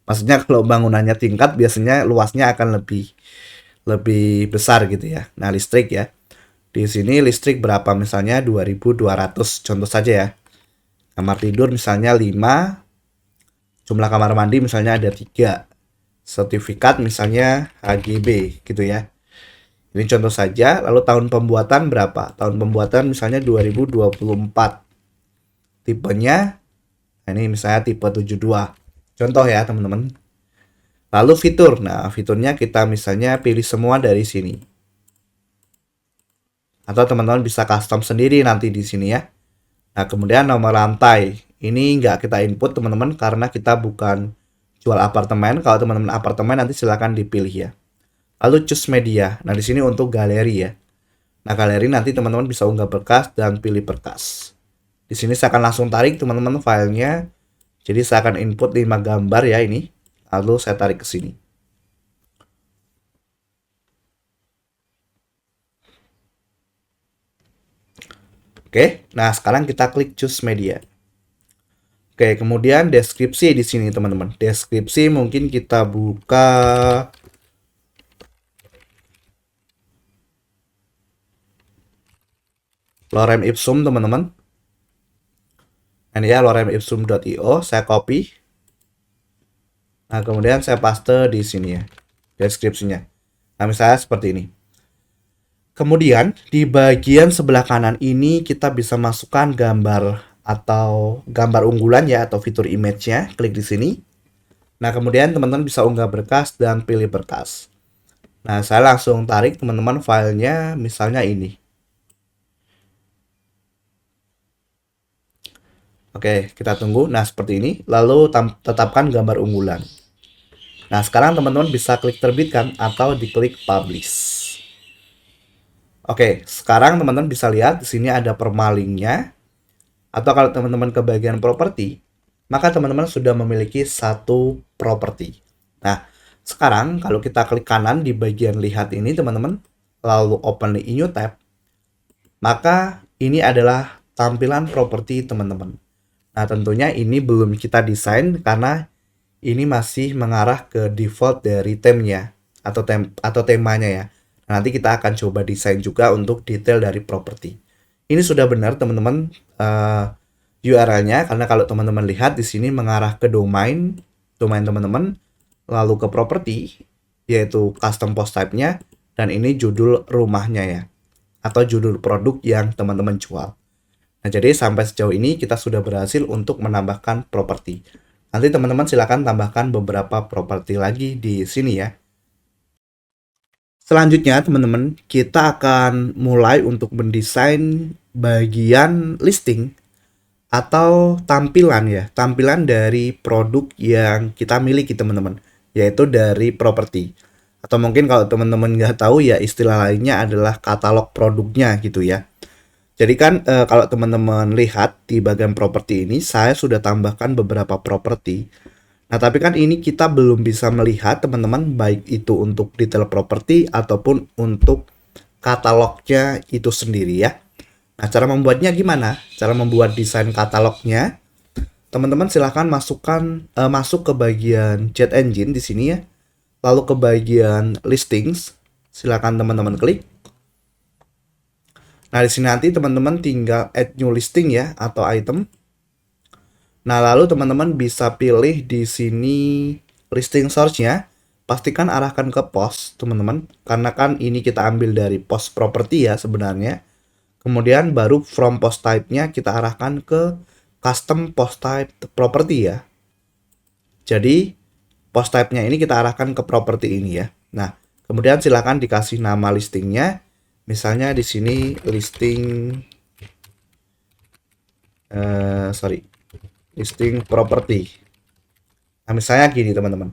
Maksudnya kalau bangunannya tingkat biasanya luasnya akan lebih lebih besar gitu ya. Nah, listrik ya. Di sini listrik berapa? Misalnya 2200 contoh saja ya. Kamar tidur misalnya 5, jumlah kamar mandi misalnya ada 3. Sertifikat misalnya HGB gitu ya. Ini contoh saja. Lalu tahun pembuatan berapa? Tahun pembuatan misalnya 2024. Tipenya ini misalnya tipe 72. Contoh ya, teman-teman. Lalu fitur. Nah, fiturnya kita misalnya pilih semua dari sini. Atau teman-teman bisa custom sendiri nanti di sini ya. Nah, kemudian nomor lantai. Ini nggak kita input teman-teman karena kita bukan jual apartemen. Kalau teman-teman apartemen nanti silakan dipilih ya. Lalu choose media. Nah, di sini untuk galeri ya. Nah, galeri nanti teman-teman bisa unggah berkas dan pilih berkas. Di sini saya akan langsung tarik teman-teman filenya. Jadi saya akan input 5 gambar ya ini. Lalu saya tarik ke sini. Oke, nah sekarang kita klik choose media. Oke, kemudian deskripsi di sini teman-teman. Deskripsi mungkin kita buka lorem ipsum teman-teman. Ini ya loremipsum.io, saya copy. Nah, kemudian saya paste di sini ya, deskripsinya. Nah, misalnya seperti ini. Kemudian di bagian sebelah kanan ini kita bisa masukkan gambar atau gambar unggulan ya atau fitur image-nya. Klik di sini. Nah, kemudian teman-teman bisa unggah berkas dan pilih berkas. Nah, saya langsung tarik teman-teman filenya misalnya ini. Oke, kita tunggu. Nah, seperti ini. Lalu tetapkan gambar unggulan. Nah, sekarang teman-teman bisa klik terbitkan atau diklik publish. Oke, sekarang teman-teman bisa lihat di sini ada permalingnya. Atau kalau teman-teman ke bagian properti, maka teman-teman sudah memiliki satu properti. Nah, sekarang kalau kita klik kanan di bagian lihat ini teman-teman, lalu open the new tab, maka ini adalah tampilan properti teman-teman. Nah, tentunya ini belum kita desain karena ini masih mengarah ke default dari temanya atau temanya ya. Nanti kita akan coba desain juga untuk detail dari properti. Ini sudah benar teman-teman URL-nya karena kalau teman-teman lihat di sini mengarah ke domain teman-teman, lalu ke properti yaitu custom post type-nya dan ini judul rumahnya ya atau judul produk yang teman-teman jual. Nah, jadi sampai sejauh ini kita sudah berhasil untuk menambahkan properti. Nanti teman-teman silakan tambahkan beberapa properti lagi di sini ya. Selanjutnya teman-teman, kita akan mulai untuk mendesain bagian listing atau tampilan ya, tampilan dari produk yang kita miliki teman-teman, yaitu dari properti. Atau mungkin kalau teman-teman nggak tahu ya istilah lainnya adalah katalog produknya gitu ya. Jadi kan kalau teman-teman lihat di bagian properti ini, saya sudah tambahkan beberapa properti. Nah, tapi kan ini kita belum bisa melihat teman-teman, baik itu untuk detail properti ataupun untuk katalognya itu sendiri ya. Nah, cara membuatnya gimana? Cara membuat desain katalognya, teman-teman silahkan masuk ke bagian chat engine di sini ya. Lalu ke bagian listings, silahkan teman-teman klik. Nah, di sini nanti teman-teman tinggal add new listing ya atau item. Nah, lalu teman-teman bisa pilih di sini listing source-nya. Pastikan arahkan ke post, teman-teman. Karena kan ini kita ambil dari post property ya sebenarnya. Kemudian baru from post type-nya kita arahkan ke custom post type property ya. Jadi post type-nya ini kita arahkan ke property ini ya. Nah, kemudian silakan dikasih nama listingnya. Misalnya di sini listing listing property. Nah, misalnya gini teman-teman.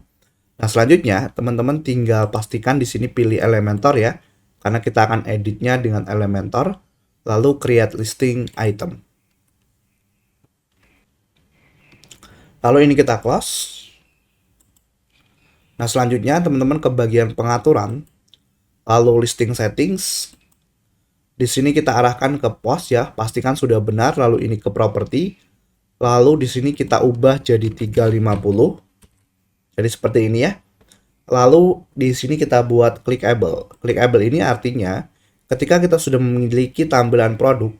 Nah, selanjutnya teman-teman tinggal pastikan di sini pilih Elementor ya. Karena kita akan editnya dengan Elementor. Lalu create listing item. Lalu ini kita close. Nah, selanjutnya teman-teman ke bagian pengaturan. Lalu listing settings. Di sini kita arahkan ke post ya. Pastikan sudah benar. Lalu ini ke property. Lalu di sini kita ubah jadi 350. Jadi seperti ini ya. Lalu di sini kita buat clickable. Clickable ini artinya ketika kita sudah memiliki tampilan produk,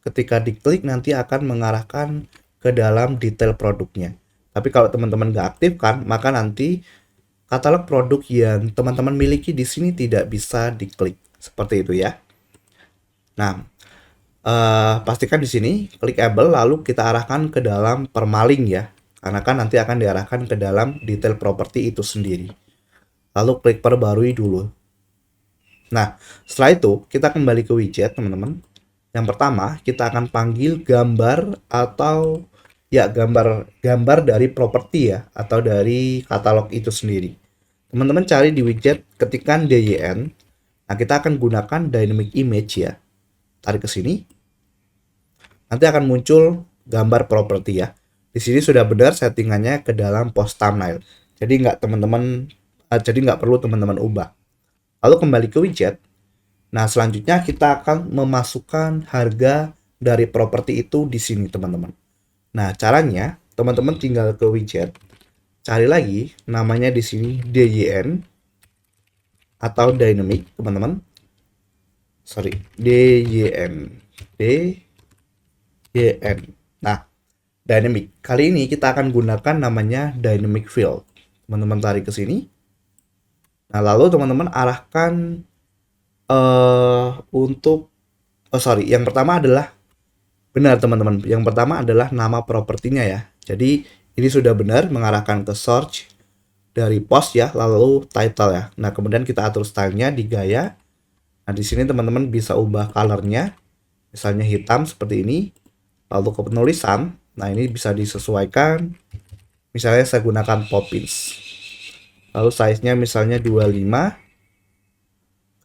ketika diklik nanti akan mengarahkan ke dalam detail produknya. Tapi kalau teman-teman nggak aktifkan, maka nanti katalog produk yang teman-teman miliki di sini tidak bisa diklik. Seperti itu ya. Nah, pastikan di sini clickable lalu kita arahkan ke dalam permaling ya. Karena kan nanti akan diarahkan ke dalam detail properti itu sendiri. Lalu klik perbarui dulu. Nah, setelah itu kita kembali ke widget teman-teman. Yang pertama kita akan panggil gambar atau ya gambar dari properti ya atau dari katalog itu sendiri. Teman-teman cari di widget ketikan DYN. Nah, kita akan gunakan dynamic image ya. Tarik ke sini. Nanti akan muncul gambar properti ya. Di sini sudah benar settingannya ke dalam post thumbnail. Jadi nggak perlu teman-teman ubah. Lalu kembali ke widget. Nah, selanjutnya kita akan memasukkan harga dari properti itu di sini, teman-teman. Nah, caranya teman-teman tinggal ke widget, cari lagi namanya di sini DYN atau dynamic, teman-teman. Sorry, DYN. Nah, dynamic. Kali ini kita akan gunakan namanya dynamic field. Teman-teman tarik ke sini. Nah, lalu teman-teman arahkan yang pertama adalah benar teman-teman. Yang pertama adalah nama propertinya ya. Jadi ini sudah benar mengarahkan ke search dari post ya, lalu title ya. Nah, kemudian kita atur stylenya di gaya. Nah, di sini teman-teman bisa ubah colornya. Misalnya hitam seperti ini. Lalu ke penulisan. Nah, ini bisa disesuaikan. Misalnya saya gunakan Poppins. Lalu size-nya misalnya 25.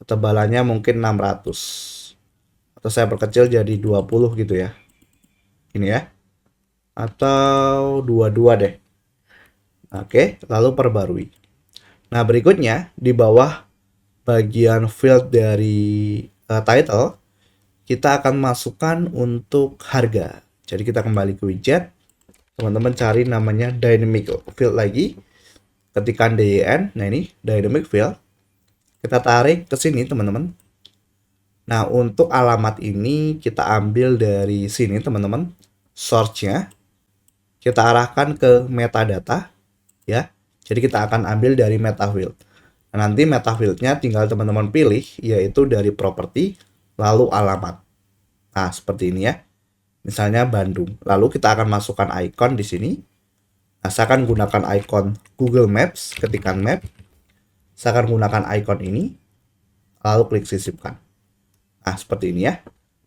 Ketebalannya mungkin 600. Atau saya perkecil jadi 20 gitu ya. Ini ya. Atau 22 deh. Oke, lalu perbarui. Nah, berikutnya di bawah bagian field dari title, kita akan masukkan untuk harga. Jadi kita kembali ke widget. Teman-teman cari namanya dynamic field lagi. Ketikkan DYN. Nah, ini dynamic field. Kita tarik ke sini, teman-teman. Nah, untuk alamat ini kita ambil dari sini, teman-teman. Source-nya kita arahkan ke metadata ya. Jadi kita akan ambil dari meta field. Nah, nanti meta field-nya tinggal teman-teman pilih yaitu dari properti lalu alamat. Nah, seperti ini ya. Misalnya Bandung. Lalu kita akan masukkan icon di sini. Nah, saya akan gunakan icon Google Maps, ketikan map. Saya akan gunakan icon ini. Lalu klik sisipkan. Nah, seperti ini ya.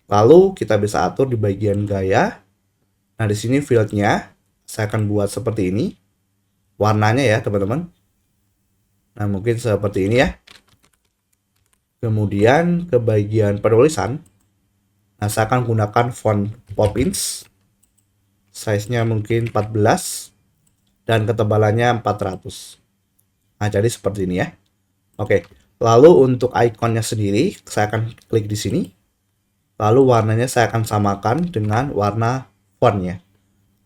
Lalu kita bisa atur di bagian gaya. Nah, di sini field-nya saya akan buat seperti ini. Warnanya ya, teman-teman. Nah, mungkin seperti ini ya. Kemudian ke bagian penulisan. Nah, saya akan gunakan font Poppins. Size-nya mungkin 14. dan ketebalannya 400. Nah, jadi seperti ini ya. Oke, lalu untuk ikonnya sendiri, saya akan klik di sini. Lalu warnanya saya akan samakan dengan warna fontnya.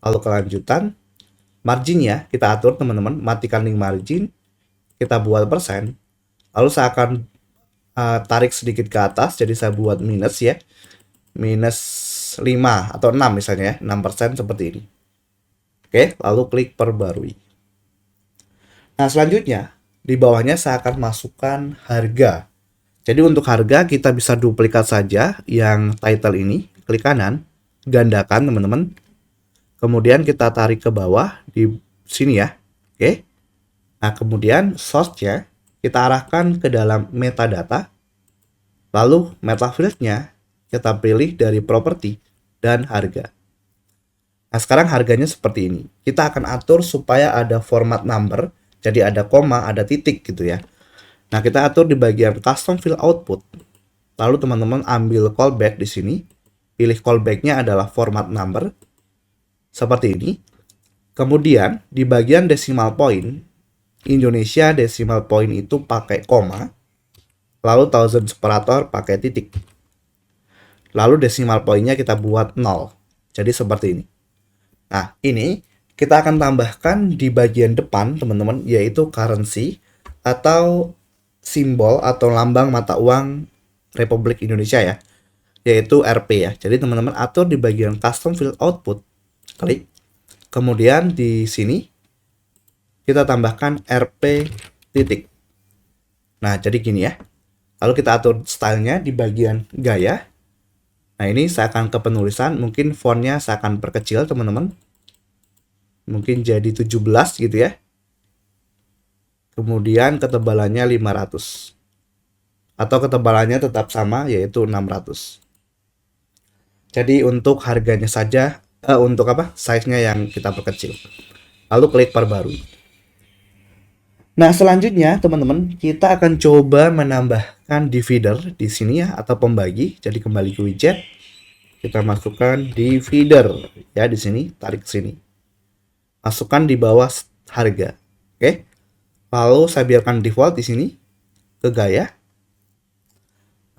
Lalu kelanjutan, marginnya kita atur teman-teman, matikan link margin, kita buat persen. Lalu saya akan tarik sedikit ke atas, jadi saya buat minus ya. Minus 5 atau 6 misalnya ya, 6% seperti ini. Oke, lalu klik perbarui. Nah, selanjutnya di bawahnya saya akan masukkan harga. Jadi untuk harga kita bisa duplikat saja yang title ini, klik kanan, gandakan teman-teman. Kemudian kita tarik ke bawah di sini ya. Oke. Nah, kemudian source-nya kita arahkan ke dalam metadata. Lalu meta field-nya kita pilih dari properti dan harga. Nah, sekarang harganya seperti ini. Kita akan atur supaya ada format number, jadi ada koma, ada titik gitu ya. Nah, kita atur di bagian custom field output. Lalu teman-teman ambil callback di sini. Pilih callback-nya adalah format number. Seperti ini. Kemudian di bagian decimal point, Indonesia decimal point itu pakai koma. Lalu thousand separator pakai titik. Lalu decimal point-nya kita buat 0. Jadi seperti ini. Nah, ini kita akan tambahkan di bagian depan teman-teman, yaitu currency atau simbol atau lambang mata uang Republik Indonesia ya, yaitu Rp ya. Jadi teman-teman atur di bagian custom field output, klik. Kemudian di sini kita tambahkan Rp titik. Nah, jadi gini ya. Lalu kita atur stylenya di bagian gaya. Nah, ini saya akan ke penulisan, mungkin fontnya saya akan perkecil teman-teman. Mungkin jadi 17 gitu ya. Kemudian ketebalannya 500. Atau ketebalannya tetap sama, yaitu 600. Jadi untuk harganya saja, untuk size-nya yang kita perkecil. Lalu klik perbarui. Nah, selanjutnya teman-teman, kita akan coba menambahkan divider di sini ya, atau pembagi. Jadi kembali ke widget, kita masukkan divider ya di sini, tarik ke sini. Masukkan di bawah harga. Oke. Lalu saya biarkan default di sini ke gaya.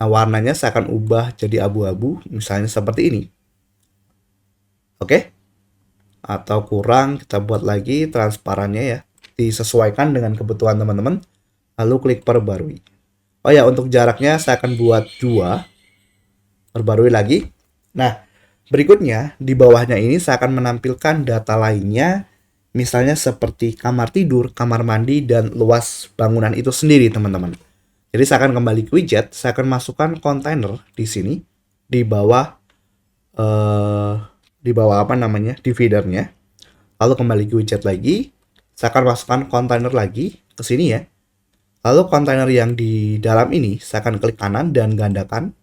Nah, warnanya saya akan ubah jadi abu-abu, misalnya seperti ini. Oke. Atau kurang, kita buat lagi transparannya ya. Disesuaikan dengan kebutuhan teman-teman. Lalu klik perbarui. Oh ya, untuk jaraknya saya akan buat 2. Perbarui lagi. Nah, berikutnya di bawahnya ini saya akan menampilkan data lainnya. Misalnya seperti kamar tidur, kamar mandi, dan luas bangunan itu sendiri teman-teman. Jadi saya akan kembali ke widget. Saya akan masukkan kontainer di sini. Di bawah dividernya. Lalu kembali ke widget lagi. Saya akan masukkan kontainer lagi ke sini ya. Lalu kontainer yang di dalam ini saya akan klik kanan dan gandakan.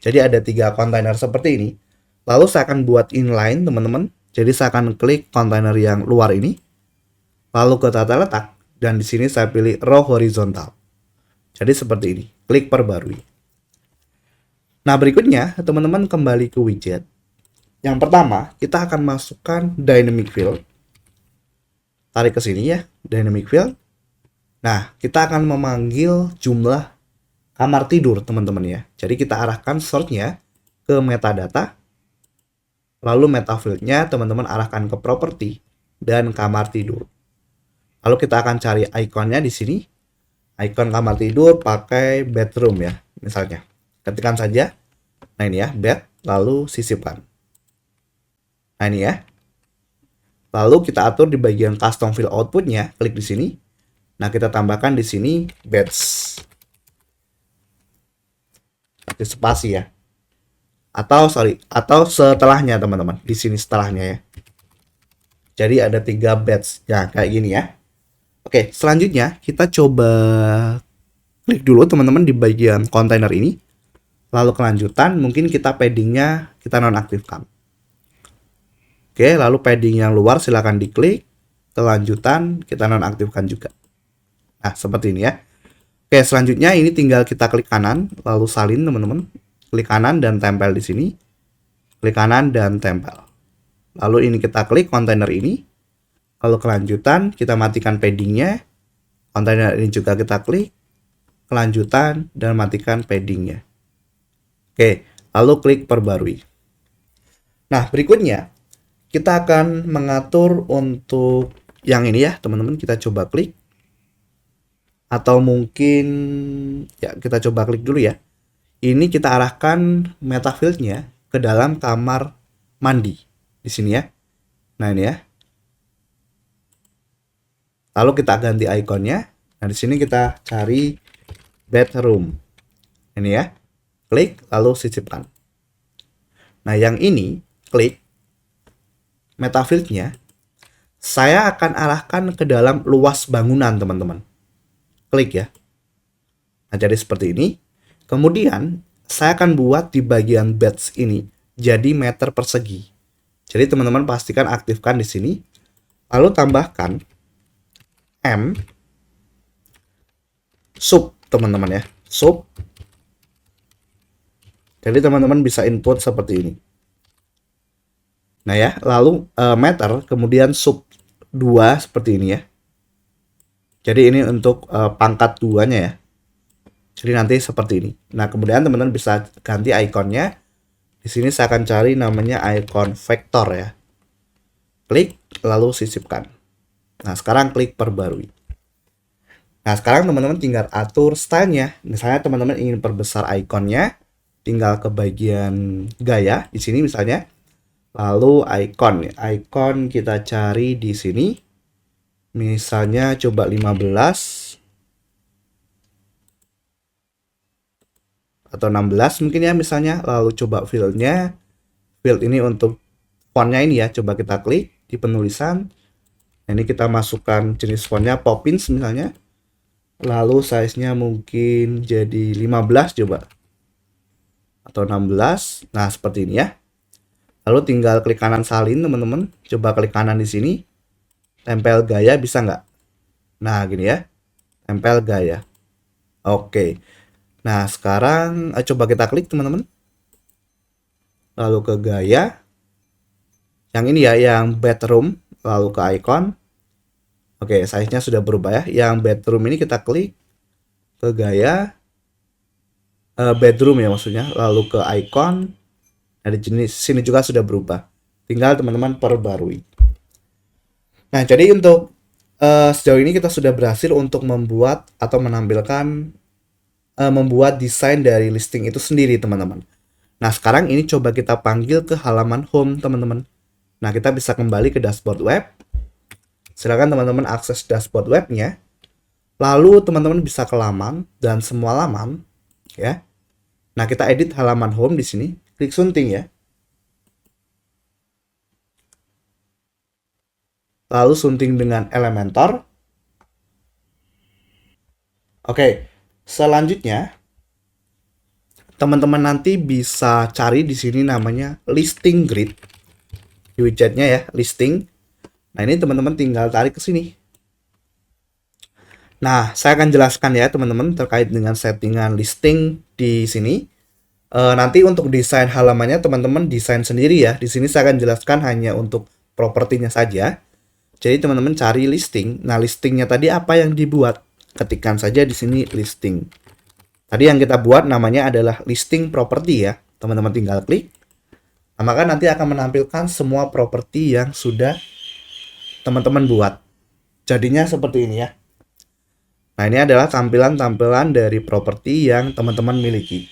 Jadi ada 3 kontainer seperti ini. Lalu saya akan buat inline teman-teman. Jadi saya akan klik kontainer yang luar ini. Lalu ke tata letak dan di sini saya pilih row horizontal. Jadi seperti ini. Klik perbarui. Nah, berikutnya teman-teman kembali ke widget. Yang pertama, kita akan masukkan dynamic field. Tarik ke sini ya, dynamic field. Nah, kita akan memanggil jumlah kamar tidur teman-teman ya. Jadi kita arahkan source-nya ke metadata. Lalu meta field-nya teman-teman arahkan ke property dan kamar tidur. Lalu kita akan cari ikonnya di sini. Icon kamar tidur pakai bedroom ya, misalnya. Ketikkan saja. Nah, ini ya, bed, lalu sisipkan. Nah, ini ya. Lalu kita atur di bagian custom field output-nya, klik di sini. Nah, kita tambahkan di sini beds. Pakai spasi ya. Atau setelahnya teman-teman. Di sini setelahnya ya. Jadi ada 3 beds. Ya, kayak gini ya. Oke, selanjutnya kita coba klik dulu teman-teman di bagian kontainer ini. Lalu kelanjutan mungkin kita paddingnya kita nonaktifkan. Oke, lalu padding yang luar silahkan diklik. Kelanjutan kita nonaktifkan juga. Nah, seperti ini ya. Oke, selanjutnya ini tinggal kita klik kanan, lalu salin teman-teman. Klik kanan dan tempel di sini. Klik kanan dan tempel. Lalu ini kita klik kontainer ini. Lalu kelanjutan kita matikan paddingnya. Kontainer ini juga kita klik. Kelanjutan dan matikan paddingnya. Oke, lalu klik perbarui. Nah, berikutnya kita akan mengatur untuk yang ini ya, teman-teman. Kita coba klik. Atau mungkin ya kita coba klik dulu ya. Ini kita arahkan meta field-nya ke dalam kamar mandi di sini ya. Nah, ini ya. Lalu kita ganti ikonnya. Nah, di sini kita cari bedroom. Ini ya. Klik lalu sisipkan. Nah, yang ini klik meta field-nya. Saya akan arahkan ke dalam luas bangunan, teman-teman. Klik ya. Nah, jadi seperti ini. Kemudian saya akan buat di bagian beds ini jadi meter persegi. Jadi teman-teman pastikan aktifkan di sini. Lalu tambahkan M sub, teman-teman ya. Sub. Jadi teman-teman bisa input seperti ini. Nah ya, lalu meter, kemudian sub 2 seperti ini ya. Jadi ini untuk pangkat 2-nya ya. Jadi nanti seperti ini. Nah, kemudian teman-teman bisa ganti ikonnya. Di sini saya akan cari namanya icon vektor ya. Klik, lalu sisipkan. Nah, sekarang klik perbarui. Nah, sekarang teman-teman tinggal atur stylenya. Misalnya teman-teman ingin perbesar ikonnya, tinggal ke bagian gaya di sini misalnya. Lalu icon. Icon kita cari di sini. Misalnya coba 15. Atau 16 mungkin ya misalnya. Lalu coba fieldnya. Field ini untuk fontnya ini ya. Coba kita klik di penulisan. Nah, ini kita masukkan jenis fontnya Poppins misalnya. Lalu size-nya mungkin jadi 15 coba. Atau 16. Nah, seperti ini ya. Lalu tinggal klik kanan salin teman-teman. Coba klik kanan di sini. Tempel gaya bisa nggak? Nah, gini ya. Tempel gaya. Oke. Nah, sekarang coba kita klik teman-teman. Lalu ke gaya. Yang ini ya, yang bedroom. Lalu ke icon. Oke, size-nya sudah berubah ya. Yang bedroom ini kita klik. Ke gaya. Bedroom ya maksudnya. Lalu ke icon. Nah, di jenis sini juga sudah berubah. Tinggal teman-teman perbarui. Nah, jadi untuk sejauh ini kita sudah berhasil untuk membuat atau menampilkan membuat desain dari listing itu sendiri, teman-teman. Nah, sekarang ini coba kita panggil ke halaman home, teman-teman. Nah, kita bisa kembali ke dashboard web. Silakan teman-teman akses dashboard webnya. Lalu teman-teman bisa ke laman dan semua laman, ya. Nah, kita edit halaman home di sini. Klik sunting ya. Lalu sunting dengan Elementor. Oke, selanjutnya teman-teman nanti bisa cari di sini namanya listing grid. Di widgetnya ya, listing. Nah, ini teman-teman tinggal tarik ke sini. Nah, saya akan jelaskan ya teman-teman terkait dengan settingan listing di sini. Nanti untuk desain halamannya teman-teman desain sendiri ya. Di sini saya akan jelaskan hanya untuk propertinya saja. Jadi teman-teman cari listing. Nah, listingnya tadi apa yang dibuat? Ketikkan saja di sini listing. Tadi yang kita buat namanya adalah listing property ya. Teman-teman tinggal klik. Nah, maka nanti akan menampilkan semua properti yang sudah teman-teman buat. Jadinya seperti ini ya. Nah, ini adalah tampilan-tampilan dari properti yang teman-teman miliki.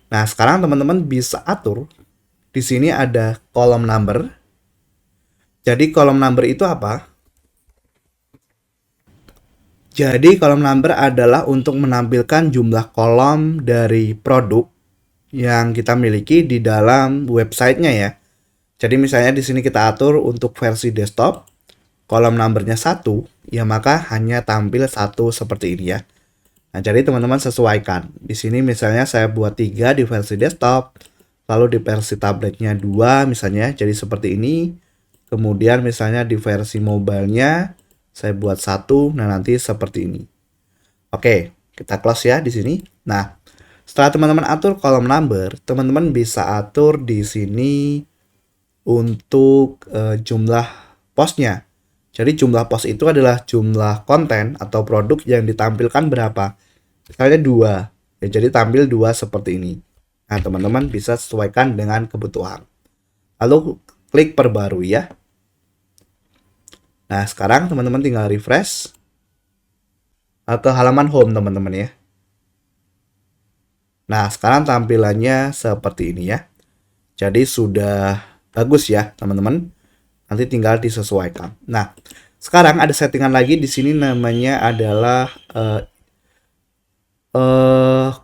Nah, sekarang teman-teman bisa atur. Di sini ada kolom number. Jadi kolom number itu apa? Jadi kolom number adalah untuk menampilkan jumlah kolom dari produk yang kita miliki di dalam websitenya ya. Jadi misalnya di sini kita atur untuk versi desktop, kolom numbernya 1, ya maka hanya tampil 1 seperti ini ya. Nah, jadi teman-teman sesuaikan. Di sini misalnya saya buat 3 di versi desktop, lalu di versi tabletnya 2 misalnya, jadi seperti ini. Kemudian misalnya di versi mobile-nya saya buat 1, nah nanti seperti ini. Oke, kita close ya di sini. Nah, setelah teman-teman atur kolom number, teman-teman bisa atur di sini untuk jumlah postnya. Jadi jumlah post itu adalah jumlah konten atau produk yang ditampilkan berapa. Misalnya 2, ya jadi tampil 2 seperti ini. Nah, teman-teman bisa sesuaikan dengan kebutuhan. Lalu klik perbarui ya. Nah, sekarang teman-teman tinggal refresh ke halaman home teman-teman ya. Nah, sekarang tampilannya seperti ini ya. Jadi sudah bagus ya, teman-teman. Nanti tinggal disesuaikan. Nah, sekarang ada settingan lagi di sini namanya adalah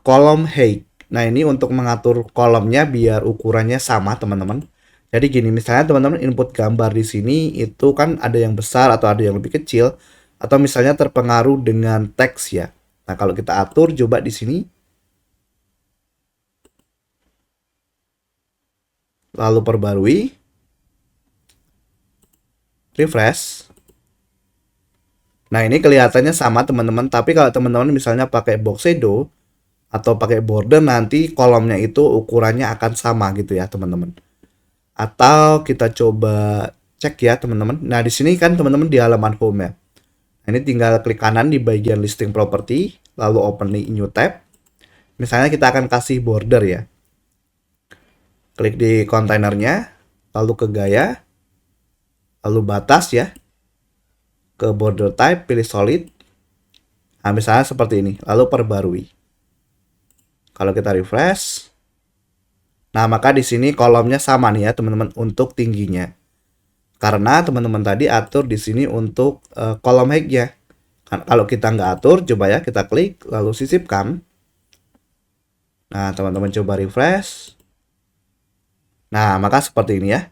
kolom height. Nah, ini untuk mengatur kolomnya biar ukurannya sama, teman-teman. Jadi gini, misalnya teman-teman input gambar di sini itu kan ada yang besar atau ada yang lebih kecil atau misalnya terpengaruh dengan teks ya. Nah, kalau kita atur coba di sini. Lalu perbarui. Refresh. Nah, ini kelihatannya sama teman-teman, tapi kalau teman-teman misalnya pakai box shadow atau pakai border nanti kolomnya itu ukurannya akan sama gitu ya, teman-teman. Atau kita coba cek ya, teman-teman. Nah, di sini kan teman-teman di halaman home ya. Nah, ini tinggal klik kanan di bagian listing property, lalu open new tab. Misalnya kita akan kasih border ya. Klik di kontainernya, lalu ke gaya, lalu batas ya. Ke border type, pilih solid. Nah, misalnya seperti ini, lalu perbarui. Kalau kita refresh, nah maka di sini kolomnya sama nih ya teman-teman untuk tingginya. Karena teman-teman tadi atur di sini untuk kolom height-nya. Kalau kita nggak atur, coba ya kita klik lalu sisipkan. Nah, teman-teman coba refresh. Nah, maka seperti ini ya.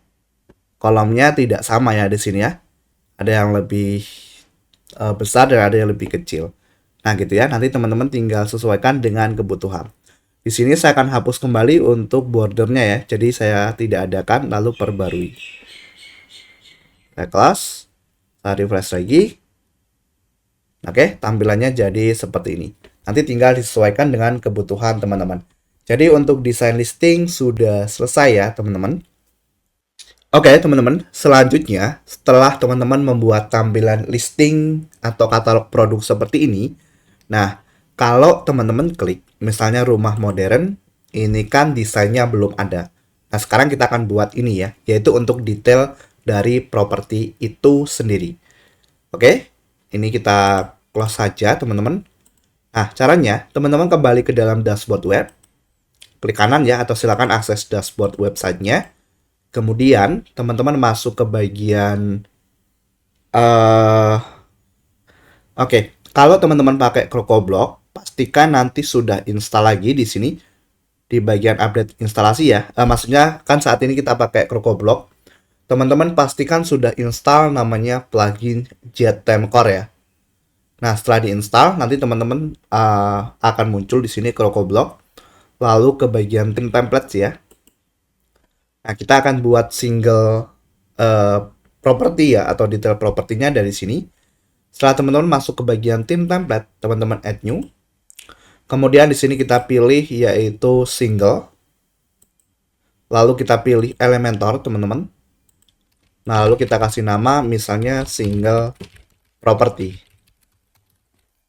Kolomnya tidak sama ya di sini ya. Ada yang lebih besar dan ada yang lebih kecil. Nah, gitu ya. Nanti teman-teman tinggal sesuaikan dengan kebutuhan. Di sini saya akan hapus kembali untuk bordernya ya. Jadi saya tidak adakan lalu perbarui. Saya close. Saya refresh lagi. Oke, tampilannya jadi seperti ini. Nanti tinggal disesuaikan dengan kebutuhan teman-teman. Jadi untuk desain listing sudah selesai ya teman-teman. Oke teman-teman, selanjutnya setelah teman-teman membuat tampilan listing atau katalog produk seperti ini, nah kalau teman-teman klik misalnya rumah modern, ini kan desainnya belum ada. Nah sekarang kita akan buat ini ya, yaitu untuk detail dari properti itu sendiri. Oke, ini kita close saja teman-teman. Nah caranya teman-teman kembali ke dalam dashboard web, klik kanan ya atau silakan akses dashboard websitenya. Kemudian teman-teman masuk ke bagian Oke, kalau teman-teman pakai CrocoBlock, pastikan nanti sudah install lagi di sini di bagian update instalasi ya. Maksudnya kan saat ini kita pakai CrocoBlock. Teman-teman pastikan sudah install namanya plugin JetTimeCore ya. Nah, setelah diinstal nanti teman-teman akan muncul di sini CrocoBlock. Lalu ke bagian theme templates ya. Nah, kita akan buat single property ya atau detail propertinya dari sini. Setelah teman-teman masuk ke bagian theme template, teman-teman add new. Kemudian di sini kita pilih yaitu single. Lalu kita pilih Elementor, teman-teman. Nah, lalu kita kasih nama misalnya single property.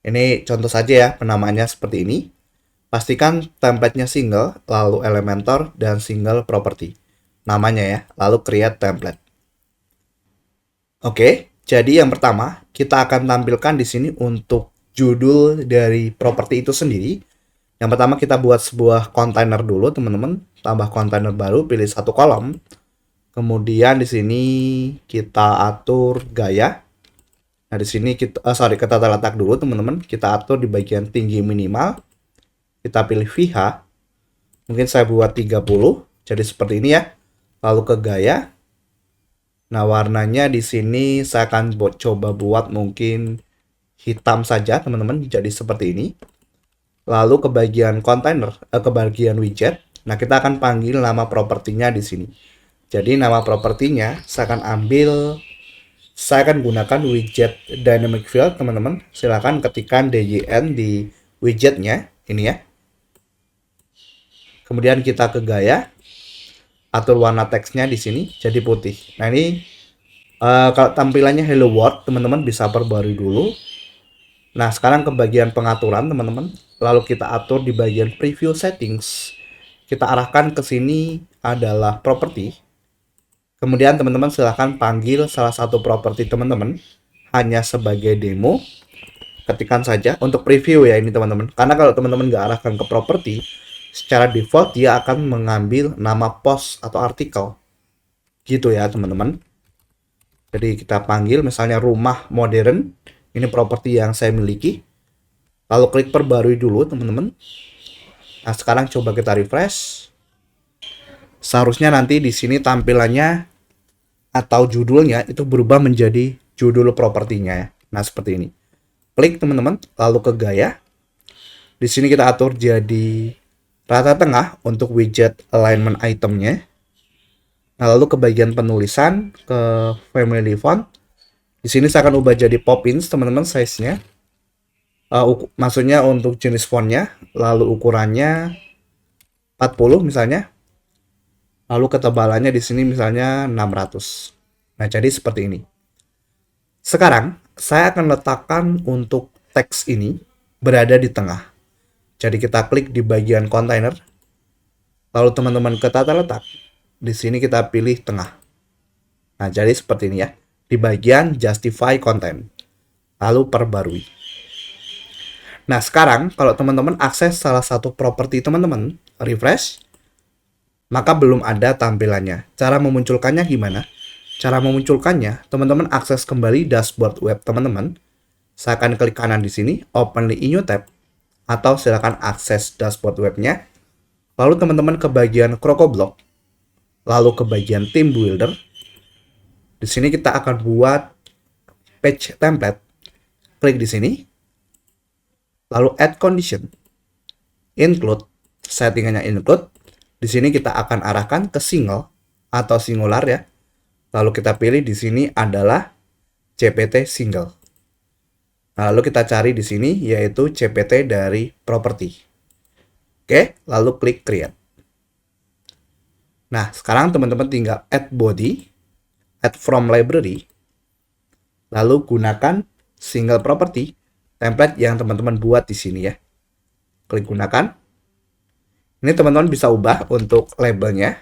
Ini contoh saja ya penamaannya seperti ini. Pastikan template-nya single, lalu Elementor dan single property. Namanya ya, lalu create template. Oke, jadi yang pertama kita akan tampilkan di sini untuk judul dari properti itu sendiri. Yang pertama kita buat sebuah kontainer dulu, teman-teman. Tambah kontainer baru, pilih satu kolom. Kemudian di sini kita atur gaya. Nah, di sini kita kita letak dulu, teman-teman. Kita atur di bagian tinggi minimal. Kita pilih VH. Mungkin saya buat 30. Jadi seperti ini ya. Lalu ke gaya. Nah, warnanya di sini saya akan coba buat mungkin hitam saja, teman-teman. Jadi seperti ini. Lalu ke bagian kontainer, ke bagian widget. Nah, kita akan panggil nama propertinya di sini. Jadi nama propertinya saya akan gunakan widget dynamic field, teman-teman. Silahkan ketikkan DJN di widgetnya, ini ya. Kemudian kita ke gaya. atur warna teksnya di sini jadi putih. Nah, ini kalau tampilannya Hello World, teman-teman bisa perbarui dulu. Nah, sekarang ke bagian pengaturan, teman-teman. Lalu kita atur di bagian preview settings. Kita arahkan ke sini adalah property. Kemudian teman-teman silahkan panggil salah satu properti teman-teman hanya sebagai demo. Ketikkan saja untuk preview ya ini teman-teman. Karena kalau teman-teman nggak arahkan ke properti, secara default dia akan mengambil nama post atau artikel. Gitu ya teman-teman. Jadi kita panggil misalnya rumah modern. Ini properti yang saya miliki. Lalu klik perbarui dulu teman-teman. Nah, sekarang coba kita refresh. Seharusnya nanti di sini tampilannya atau judulnya itu berubah menjadi judul propertinya ya. Nah, seperti ini. Klik teman-teman, lalu ke gaya. Di sini kita atur jadi rata tengah untuk widget alignment itemnya. Nah, lalu ke bagian penulisan, ke family font. Di sini saya akan ubah jadi pop-ins teman-teman size-nya. Maksudnya untuk jenis fontnya, lalu ukurannya 40 misalnya. Lalu ketebalannya di sini misalnya 600. Nah, jadi seperti ini. Sekarang, saya akan letakkan untuk teks ini berada di tengah. Jadi kita klik di bagian kontainer. Lalu teman-teman ke tata letak. Di sini kita pilih tengah. Nah, jadi seperti ini ya. Di bagian justify content. Lalu perbarui. Nah, sekarang kalau teman-teman akses salah satu properti teman-teman, refresh, maka belum ada tampilannya. Cara memunculkannya gimana? Cara memunculkannya, teman-teman akses kembali dashboard web teman-teman. Saya akan klik kanan di sini, open the new tab, atau silakan akses dashboard webnya. Lalu teman-teman ke bagian CrocoBlock, lalu ke bagian Theme Builder. Di sini kita akan buat page template. Klik di sini. Lalu add condition. Include. Settingannya include. Di sini kita akan arahkan ke single atau singular ya. Lalu kita pilih di sini adalah CPT single. Lalu kita cari di sini yaitu CPT dari property. Oke, lalu klik create. Nah, sekarang teman-teman tinggal add body, add from library, lalu gunakan single property template yang teman-teman buat di sini ya. Klik gunakan. Ini teman-teman bisa ubah untuk labelnya.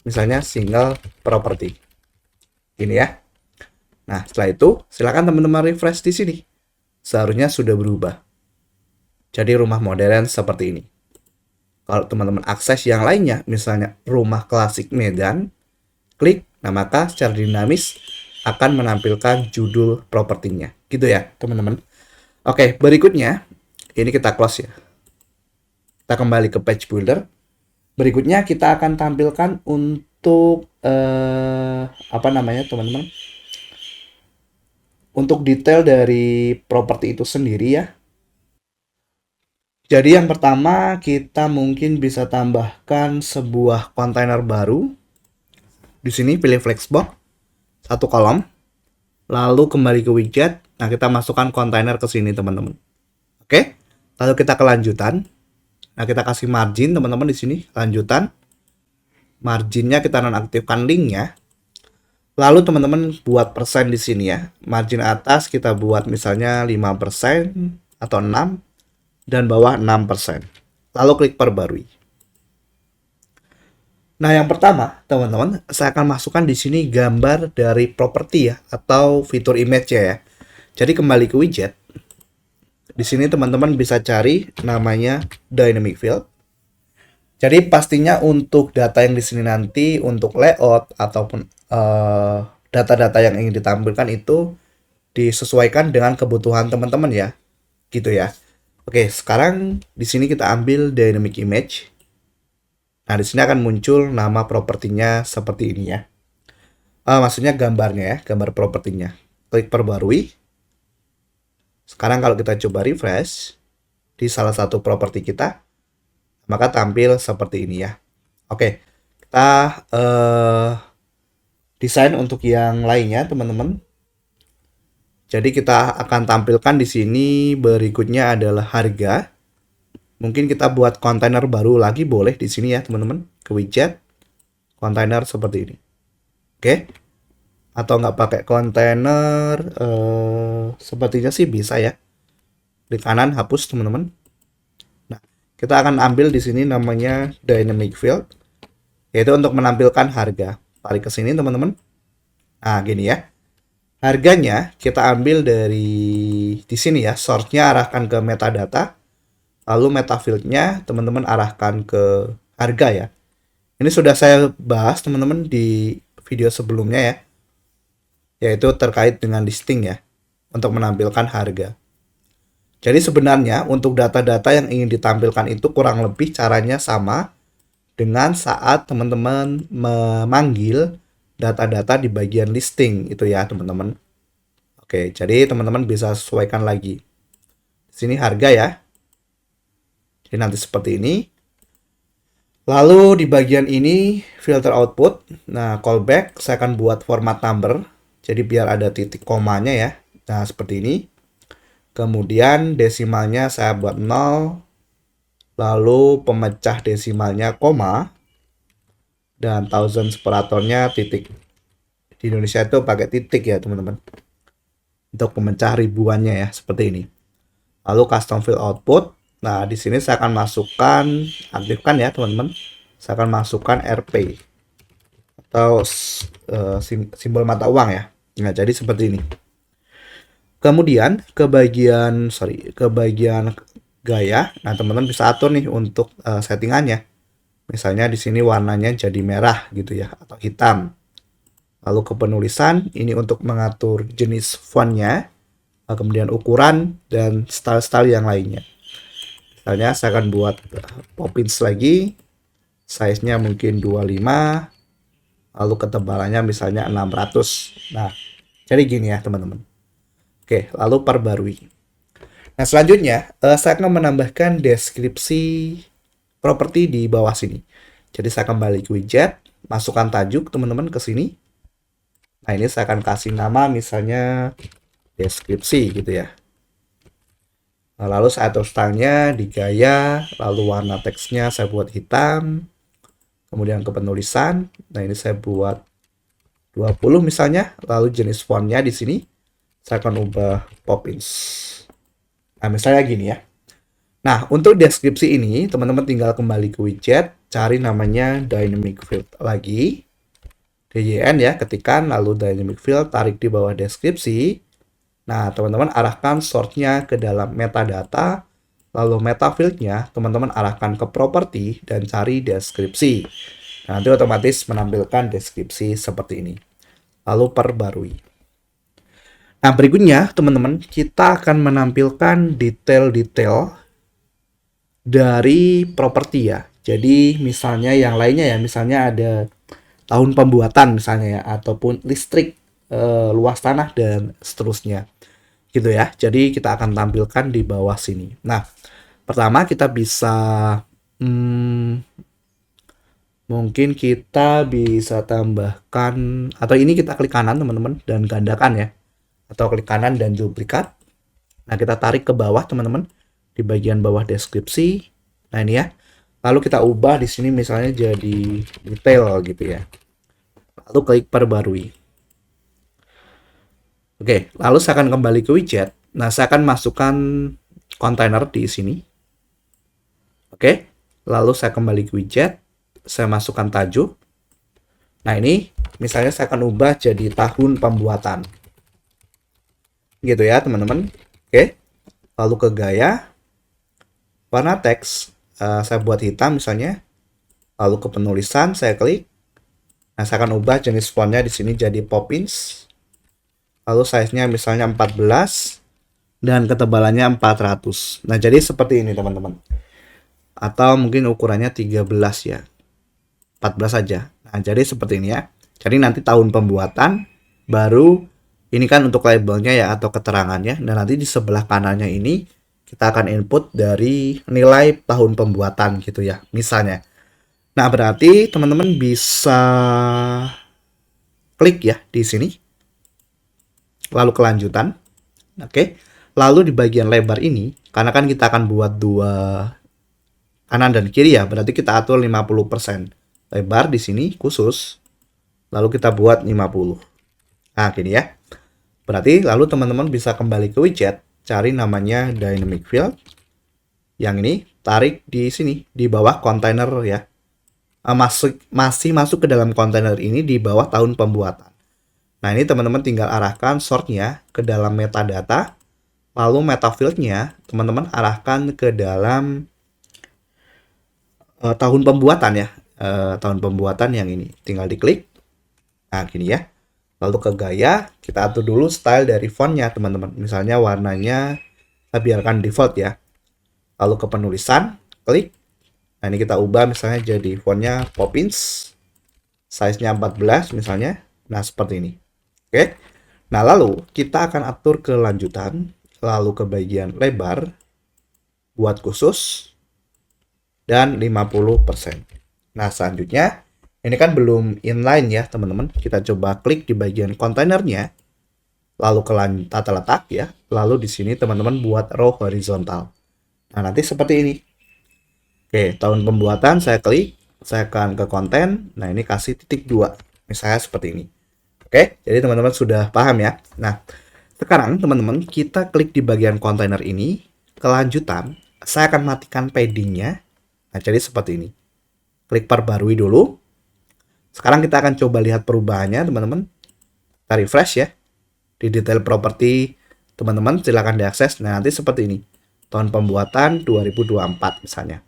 Misalnya single property. Ini ya. Nah, setelah itu silakan teman-teman refresh di sini. Seharusnya sudah berubah. Jadi rumah modern seperti ini. Kalau teman-teman akses yang lainnya, misalnya rumah klasik Medan, klik, nah maka secara dinamis akan menampilkan judul propertinya. Gitu ya, teman-teman. Oke, berikutnya, ini kita close ya. Kita kembali ke page builder. Berikutnya kita akan tampilkan untuk, apa namanya teman-teman? Untuk detail dari properti itu sendiri ya. Jadi yang pertama kita mungkin bisa tambahkan sebuah kontainer baru. Di sini pilih flexbox, satu kolom, lalu kembali ke widget. Nah, kita masukkan kontainer ke sini teman-teman. Oke, lalu kita ke lanjutan. Nah, kita kasih margin teman-teman di sini, lanjutan. Marginnya kita nonaktifkan linknya. Lalu teman-teman buat persen di sini ya. Margin atas kita buat misalnya 5% atau 6. Dan bawah 6%. Lalu klik perbarui. Nah, yang pertama, teman-teman, saya akan masukkan di sini gambar dari properti ya atau fitur image ya. Jadi kembali ke widget. Di sini teman-teman bisa cari namanya dynamic field. Jadi pastinya untuk data yang di sini nanti untuk layout ataupun data-data yang ingin ditampilkan itu disesuaikan dengan kebutuhan teman-teman ya. Gitu ya. Oke, sekarang di sini kita ambil dynamic image. Nah, di sini akan muncul nama propertinya seperti ini ya. Maksudnya gambarnya ya, gambar propertinya. Klik perbarui. Sekarang kalau kita coba refresh di salah satu properti kita, maka tampil seperti ini ya. Oke, kita desain untuk yang lainnya, teman-teman. Jadi kita akan tampilkan di sini berikutnya adalah harga. Mungkin kita buat kontainer baru lagi boleh di sini ya teman-teman. Ke widget, kontainer seperti ini. Oke. Atau nggak pakai kontainer, sepertinya sih bisa ya. Klik kanan, hapus teman-teman. Nah, kita akan ambil di sini namanya dynamic field, yaitu untuk menampilkan harga. Tarik ke sini teman-teman. Nah, gini ya. Harganya kita ambil dari di sini ya. Source-nya arahkan ke metadata. Lalu meta field-nya teman-teman arahkan ke harga ya. Ini sudah saya bahas teman-teman di video sebelumnya ya. Yaitu terkait dengan listing ya. Untuk menampilkan harga. Jadi sebenarnya untuk data-data yang ingin ditampilkan itu kurang lebih caranya sama dengan saat teman-teman memanggil data-data di bagian listing itu ya teman-teman. Oke, jadi teman-teman bisa sesuaikan lagi. Di sini harga ya. Jadi nanti seperti ini. Lalu di bagian ini filter output. Nah, callback saya akan buat format number. Jadi biar ada titik komanya ya. Nah, seperti ini. Kemudian desimalnya saya buat 0. Lalu pemecah desimalnya koma. Dan thousand separatornya titik. Di Indonesia itu pakai titik ya teman-teman. Untuk pemecah ribuannya ya, seperti ini. Lalu custom field output. Nah, di sini saya akan masukkan, aktifkan ya teman-teman. Saya akan masukkan RP. Atau simbol mata uang ya. Nah, jadi seperti ini. Kemudian ke bagian gaya. Nah, teman-teman bisa atur nih untuk settingannya. Misalnya di sini warnanya jadi merah gitu ya atau hitam. Lalu ke penulisan ini untuk mengatur jenis fontnya, kemudian ukuran dan style-style yang lainnya. Misalnya saya akan buat Poppins lagi. Size-nya mungkin 25. Lalu ketebalannya misalnya 600. Nah, jadi gini ya teman-teman. Oke, lalu perbarui. Nah, selanjutnya saya akan menambahkan deskripsi properti di bawah sini. Jadi saya kembali ke widget, masukkan tajuk teman-teman ke sini. Nah, ini saya akan kasih nama misalnya deskripsi gitu ya. Nah, lalu saya atur stylenya di gaya, lalu warna teksnya saya buat hitam. Kemudian ke penulisan, nah ini saya buat 20 misalnya, lalu jenis fontnya di sini saya akan ubah Poppins. Nah, misalnya gini ya. Nah, untuk deskripsi ini, teman-teman tinggal kembali ke widget, cari namanya dynamic field lagi. DYN ya, ketikkan, lalu dynamic field, tarik di bawah deskripsi. Nah, teman-teman arahkan source-nya ke dalam metadata, lalu meta field-nya, teman-teman arahkan ke property, dan cari deskripsi. Nah, nanti otomatis menampilkan deskripsi seperti ini. Lalu perbarui. Nah, berikutnya teman-teman, kita akan menampilkan detail-detail dari properti ya. Jadi misalnya yang lainnya ya, misalnya ada tahun pembuatan misalnya ya, ataupun listrik, luas tanah dan seterusnya. Gitu ya. Jadi kita akan tampilkan di bawah sini. Nah, pertama kita bisa mungkin kita bisa tambahkan, atau ini kita klik kanan teman-teman dan gandakan ya. Atau klik kanan dan duplikat. Nah, kita tarik ke bawah teman-teman di bagian bawah deskripsi. Nah, ini ya. Lalu kita ubah di sini misalnya jadi detail gitu ya. Lalu klik perbarui. Oke, lalu saya akan kembali ke widget. Nah, saya akan masukkan kontainer di sini. Oke. Lalu saya kembali ke widget. Saya masukkan tajuk. Nah, ini misalnya saya akan ubah jadi tahun pembuatan. Gitu ya teman-teman. Oke, lalu ke gaya, warna teks saya buat hitam misalnya, lalu ke penulisan saya klik. Nah, saya akan ubah jenis fontnya di sini jadi Poppins, lalu size-nya misalnya 14 dan ketebalannya 400. Nah, jadi seperti ini teman-teman, atau mungkin ukurannya 13 ya, 14 saja. Nah, jadi seperti ini ya. Jadi nanti tahun pembuatan, baru ini kan untuk labelnya ya atau keterangannya. Dan nanti di sebelah kanannya ini kita akan input dari nilai tahun pembuatan gitu ya, misalnya. Nah, berarti teman-teman bisa klik ya di sini. Lalu kelanjutan. Oke. Lalu di bagian lebar ini, karena kan kita akan buat dua kanan dan kiri ya, berarti kita atur 50%. lebar di sini khusus, lalu kita buat 50. Nah, gini ya. Berarti lalu teman-teman bisa kembali ke widget, cari namanya dynamic fill. Yang ini tarik di sini di bawah kontainer ya. Masih masuk ke dalam kontainer ini di bawah tahun pembuatan. Nah, ini teman-teman tinggal arahkan sortnya ke dalam metadata, lalu metafieldnya teman-teman arahkan ke dalam tahun pembuatan ya. Tahun pembuatan yang ini tinggal diklik. Nah, gini ya. Lalu ke gaya, kita atur dulu style dari fontnya teman-teman. Misalnya warnanya kita biarkan default ya. Lalu ke penulisan, klik. Nah, ini kita ubah misalnya jadi fontnya Poppins. Size-nya 14 misalnya. Nah, seperti ini. Oke. Nah, lalu kita akan atur ke lanjutan. Lalu ke bagian lebar. Buat khusus. Dan 50%. Nah, selanjutnya. Ini kan belum inline ya, teman-teman. Kita coba klik di bagian kontainernya. Lalu ke tata letak ya. Lalu di sini teman-teman buat row horizontal. Nah, nanti seperti ini. Oke, tahun pembuatan saya klik. Saya akan ke konten. Nah, ini kasih titik 2. Misalnya seperti ini. Oke, jadi teman-teman sudah paham ya. Nah, sekarang teman-teman kita klik di bagian kontainer ini. Kelanjutan, saya akan matikan paddingnya. Nah, jadi seperti ini. Klik perbarui dulu. Sekarang kita akan coba lihat perubahannya, teman-teman. Kita refresh ya. Di detail properti, teman-teman silahkan diakses. Nah, nanti seperti ini. Tahun pembuatan 2024 misalnya.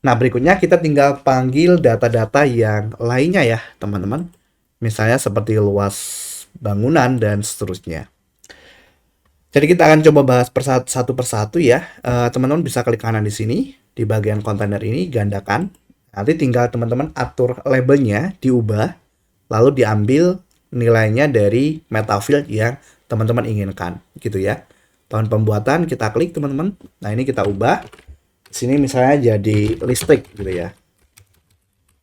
Nah, berikutnya kita tinggal panggil data-data yang lainnya ya, teman-teman. Misalnya seperti luas bangunan dan seterusnya. Jadi kita akan coba bahas satu persatu ya. Teman-teman bisa klik kanan di sini. Di bagian kontainer ini, gandakan. Nanti tinggal teman-teman atur labelnya, diubah, lalu diambil nilainya dari metafield yang teman-teman inginkan, gitu ya. Tahun pembuatan kita klik teman-teman. Nah, ini kita ubah. Di sini misalnya jadi listrik, gitu ya.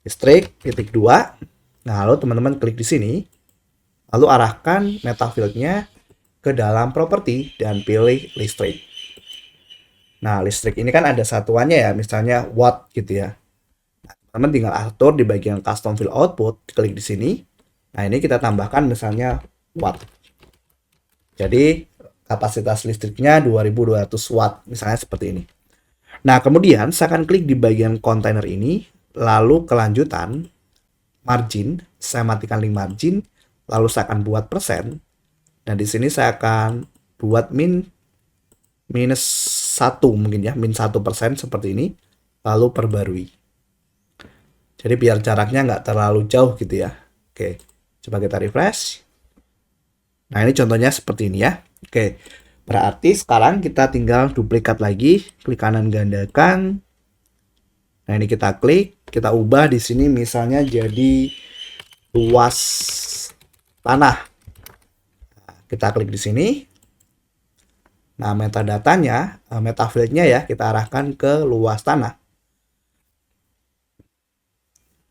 Listrik titik 2. Nah, lalu teman-teman klik di sini, lalu arahkan metafieldnya ke dalam properti dan pilih listrik. Nah, listrik ini kan ada satuannya ya, misalnya watt gitu ya. Teman tinggal atur di bagian custom field output, klik di sini. Nah, ini kita tambahkan misalnya watt. Jadi kapasitas listriknya 2200 watt, misalnya seperti ini. Nah, kemudian saya akan klik di bagian kontainer ini, lalu kelanjutan margin, saya matikan link margin, lalu saya akan buat persen. Dan di sini saya akan buat minus 1 mungkin ya, min 1% seperti ini, lalu perbarui. Jadi biar jaraknya nggak terlalu jauh gitu ya. Oke, coba kita refresh. Nah, ini contohnya seperti ini ya. Oke, berarti sekarang kita tinggal duplikat lagi. Klik kanan gandakan. Nah, ini kita klik. Kita ubah di sini misalnya jadi luas tanah. Nah, kita klik di sini. Nah, metadatanya, metafieldnya ya, kita arahkan ke luas tanah.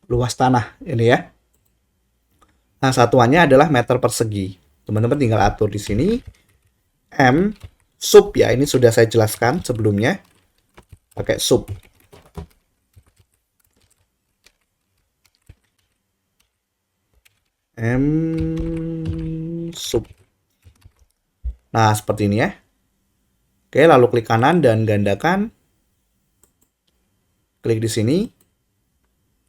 Luas tanah ini ya. Nah, satuannya adalah meter persegi. Teman-teman tinggal atur di sini. M sub ya, ini sudah saya jelaskan sebelumnya. Pakai sub. M sub. Nah, seperti ini ya. Oke, lalu klik kanan dan gandakan. Klik di sini.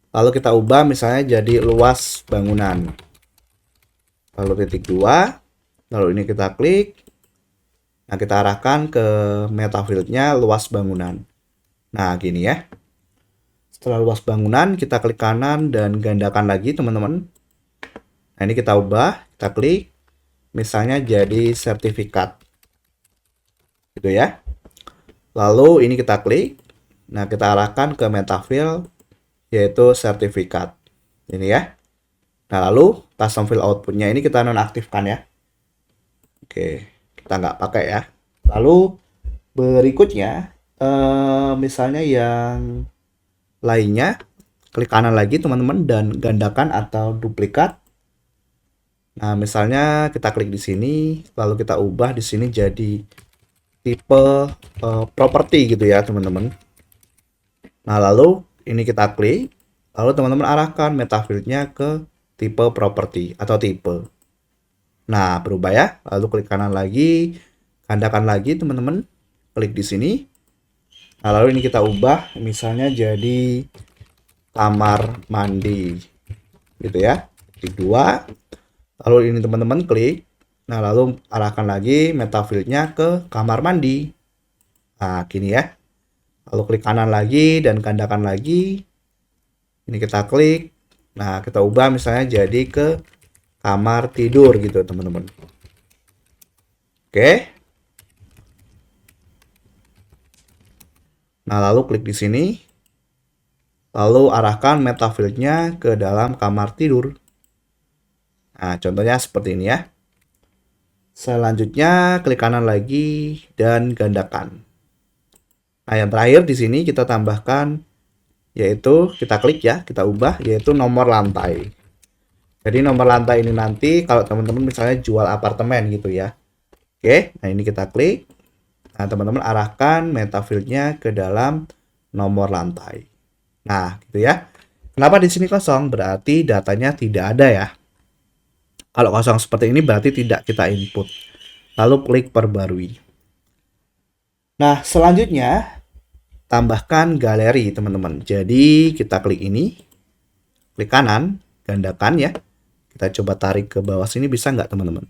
Lalu kita ubah misalnya jadi luas bangunan. Lalu titik 2. Lalu ini kita klik. Nah, kita arahkan ke metafieldnya luas bangunan. Nah, gini ya. Setelah luas bangunan, kita klik kanan dan gandakan lagi, teman-teman. Nah, ini kita ubah. Kita klik. Misalnya jadi sertifikat. Gitu ya. Lalu ini kita klik. Nah, kita arahkan ke metafield yaitu sertifikat. Ini ya. Nah, lalu custom field outputnya ini kita nonaktifkan ya. Oke, kita nggak pakai ya. Lalu berikutnya, misalnya yang lainnya, klik kanan lagi teman-teman dan gandakan atau duplikat. Nah, misalnya kita klik di sini, lalu kita ubah di sini jadi tipe properti gitu ya teman-teman. Nah, lalu ini kita klik, Lalu teman-teman arahkan meta field-nya ke tipe properti atau tipe. Nah, berubah ya. Lalu klik kanan lagi, gandakan lagi teman-teman. Klik di sini. Nah, lalu ini kita ubah misalnya jadi kamar mandi. Gitu ya. Klik 2. Lalu ini teman-teman klik. Nah, lalu arahkan lagi meta field-nya ke kamar mandi. Nah, gini ya. Lalu klik kanan lagi dan gandakan lagi. Ini kita klik. Nah, kita ubah misalnya jadi ke kamar tidur gitu, teman-teman. Oke. Nah, lalu klik di sini. Lalu arahkan meta field-nya ke dalam kamar tidur. Nah, contohnya seperti ini ya. Selanjutnya, klik kanan lagi dan gandakan. Nah, yang terakhir di sini kita tambahkan, yaitu kita klik ya, kita ubah, yaitu nomor lantai. Jadi nomor lantai ini nanti kalau teman-teman misalnya jual apartemen gitu ya. Oke, nah ini kita klik. Nah, teman-teman arahkan meta field-nya ke dalam nomor lantai. Nah, gitu ya. Kenapa di sini kosong? Berarti datanya tidak ada ya. Kalau kosong seperti ini berarti tidak kita input. Lalu klik perbarui. Nah, selanjutnya tambahkan galeri, teman-teman. Jadi, kita klik ini. Klik kanan, gandakan ya. Kita coba tarik ke bawah sini bisa nggak, teman-teman?